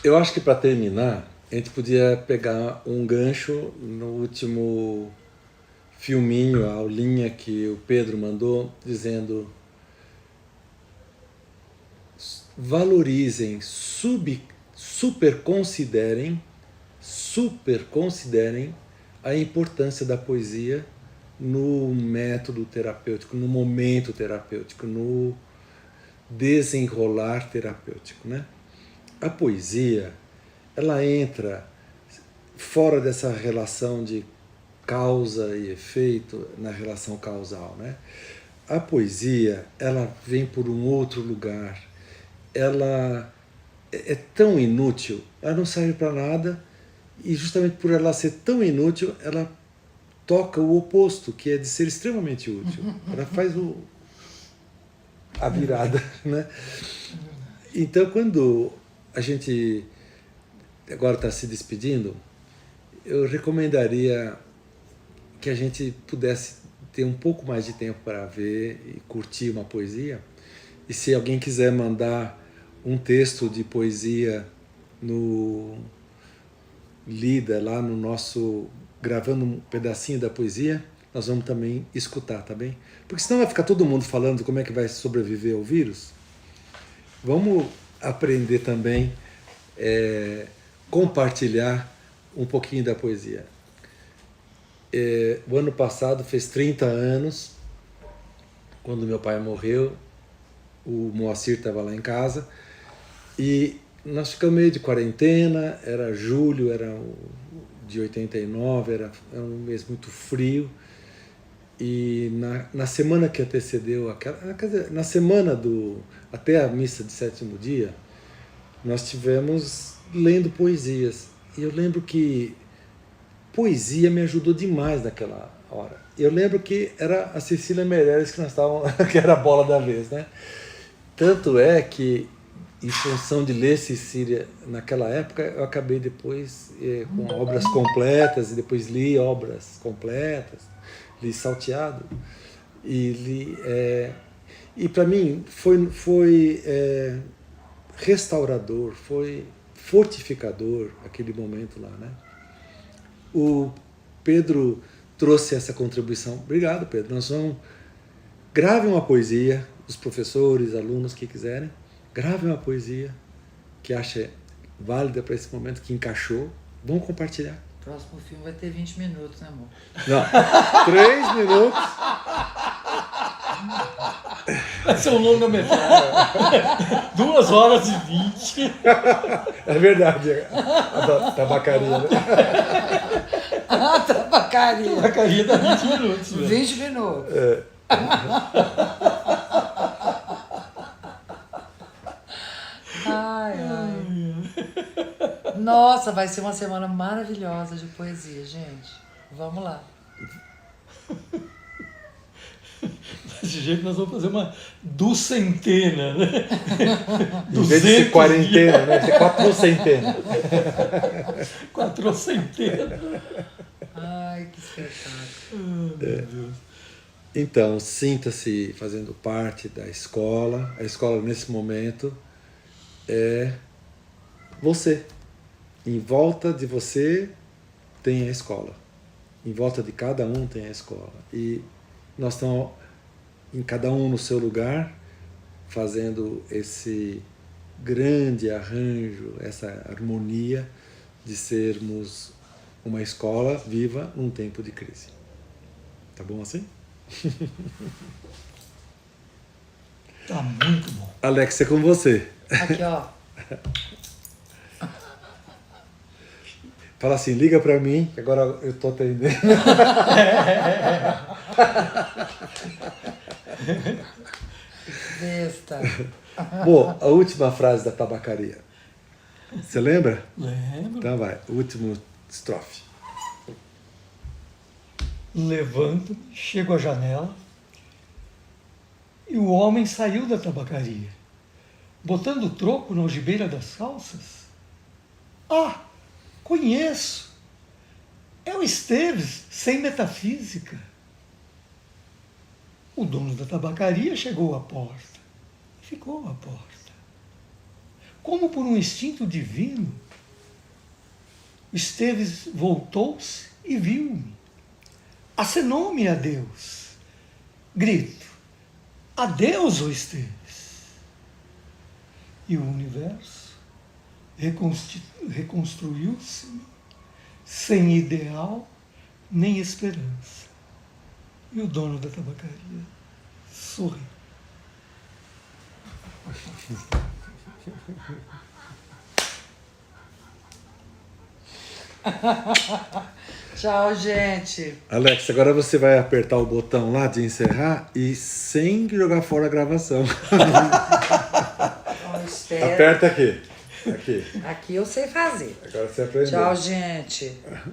Speaker 2: Eu acho que para terminar, a gente podia pegar um gancho no último filminho, a aulinha que o Pedro mandou, dizendo: valorizem, superconsiderem a importância da poesia no método terapêutico, no momento terapêutico, no desenrolar terapêutico, né? A poesia, ela entra fora dessa relação de causa e efeito, na relação causal, né? A poesia, ela vem por um outro lugar. Ela é tão inútil, ela não serve para nada, e justamente por ela ser tão inútil, ela toca o oposto, que é de ser extremamente útil. Ela faz a virada, né? Então, quando a gente agora está se despedindo, eu recomendaria que a gente pudesse ter um pouco mais de tempo para ver e curtir uma poesia. E se alguém quiser mandar um texto de poesia lida lá no nosso, gravando um pedacinho da poesia, nós vamos também escutar, tá bem? Porque senão vai ficar todo mundo falando como é que vai sobreviver ao vírus. Vamos aprender também, compartilhar um pouquinho da poesia. O ano passado fez 30 anos, quando meu pai morreu. O Moacir estava lá em casa e nós ficamos meio de quarentena. Era julho, era de 89, era um mês muito frio. E na semana que antecedeu na semana até a missa de sétimo dia, nós tivemos lendo poesias. E eu lembro que poesia me ajudou demais naquela hora. Eu lembro que era a Cecília Meirelles que nós estávamos, que era a bola da vez, né? Tanto é que, em função de ler Cecília naquela época, eu acabei depois com obras completas, e depois li obras completas, li Salteado, e para mim foi restaurador, foi fortificador aquele momento lá, né? O Pedro trouxe essa contribuição. Obrigado, Pedro. Nós vamos... Gravem uma poesia, os professores, alunos que quiserem, gravem uma poesia que acha válida para esse momento, que encaixou. Vamos compartilhar.
Speaker 1: O próximo filme vai ter 20 minutos, né, amor?
Speaker 2: Não, 3 minutos.
Speaker 3: Vai ser um longa-metragem. 2 horas e 20.
Speaker 2: É verdade. A tabacaria, né?
Speaker 1: A tabacaria.
Speaker 3: Tabacaria dá 20 minutos.
Speaker 1: 20 minutos. Ai. Nossa, vai ser uma semana maravilhosa de poesia, gente. Vamos lá.
Speaker 3: Desse jeito nós vamos fazer uma duzentena, né?
Speaker 2: Em vez de ser quarentena, né? Vai ser quatrocentena.
Speaker 3: Quatrocentena.
Speaker 1: Ai, que espetáculo.
Speaker 3: Meu Deus.
Speaker 2: Então, sinta-se fazendo parte da escola. A escola, nesse momento, é você. Em volta de você tem a escola. Em volta de cada um tem a escola. E nós estamos, em cada um no seu lugar, fazendo esse grande arranjo, essa harmonia de sermos uma escola viva num tempo de crise. Tá bom assim?
Speaker 3: Tá muito bom.
Speaker 2: Alex, é com você.
Speaker 1: Aqui, ó.
Speaker 2: Fala assim, liga pra mim, que agora eu tô atendendo.
Speaker 1: Besta.
Speaker 2: Bom, a última frase da tabacaria. Você lembra?
Speaker 3: Lembro.
Speaker 2: Então vai, o último estrofe.
Speaker 3: Levanto-me, chego à janela e o homem saiu da tabacaria, botando o troco na algibeira das calças. Ah, conheço! É o Esteves, sem metafísica. O dono da tabacaria chegou à porta e ficou à porta. Como por um instinto divino, Esteves voltou-se e viu-me. Acenou-me a Deus. Grito: adeus, ó Esteves! E o universo reconstruiu-se sem ideal nem esperança. E o dono da tabacaria sorriu.
Speaker 1: Tchau, gente.
Speaker 2: Alex, agora você vai apertar o botão lá de encerrar e sem jogar fora a gravação.
Speaker 1: Então, espera.
Speaker 2: Aperta aqui. Aqui.
Speaker 1: Aqui eu sei fazer.
Speaker 2: Agora você aprendeu.
Speaker 1: Tchau, gente.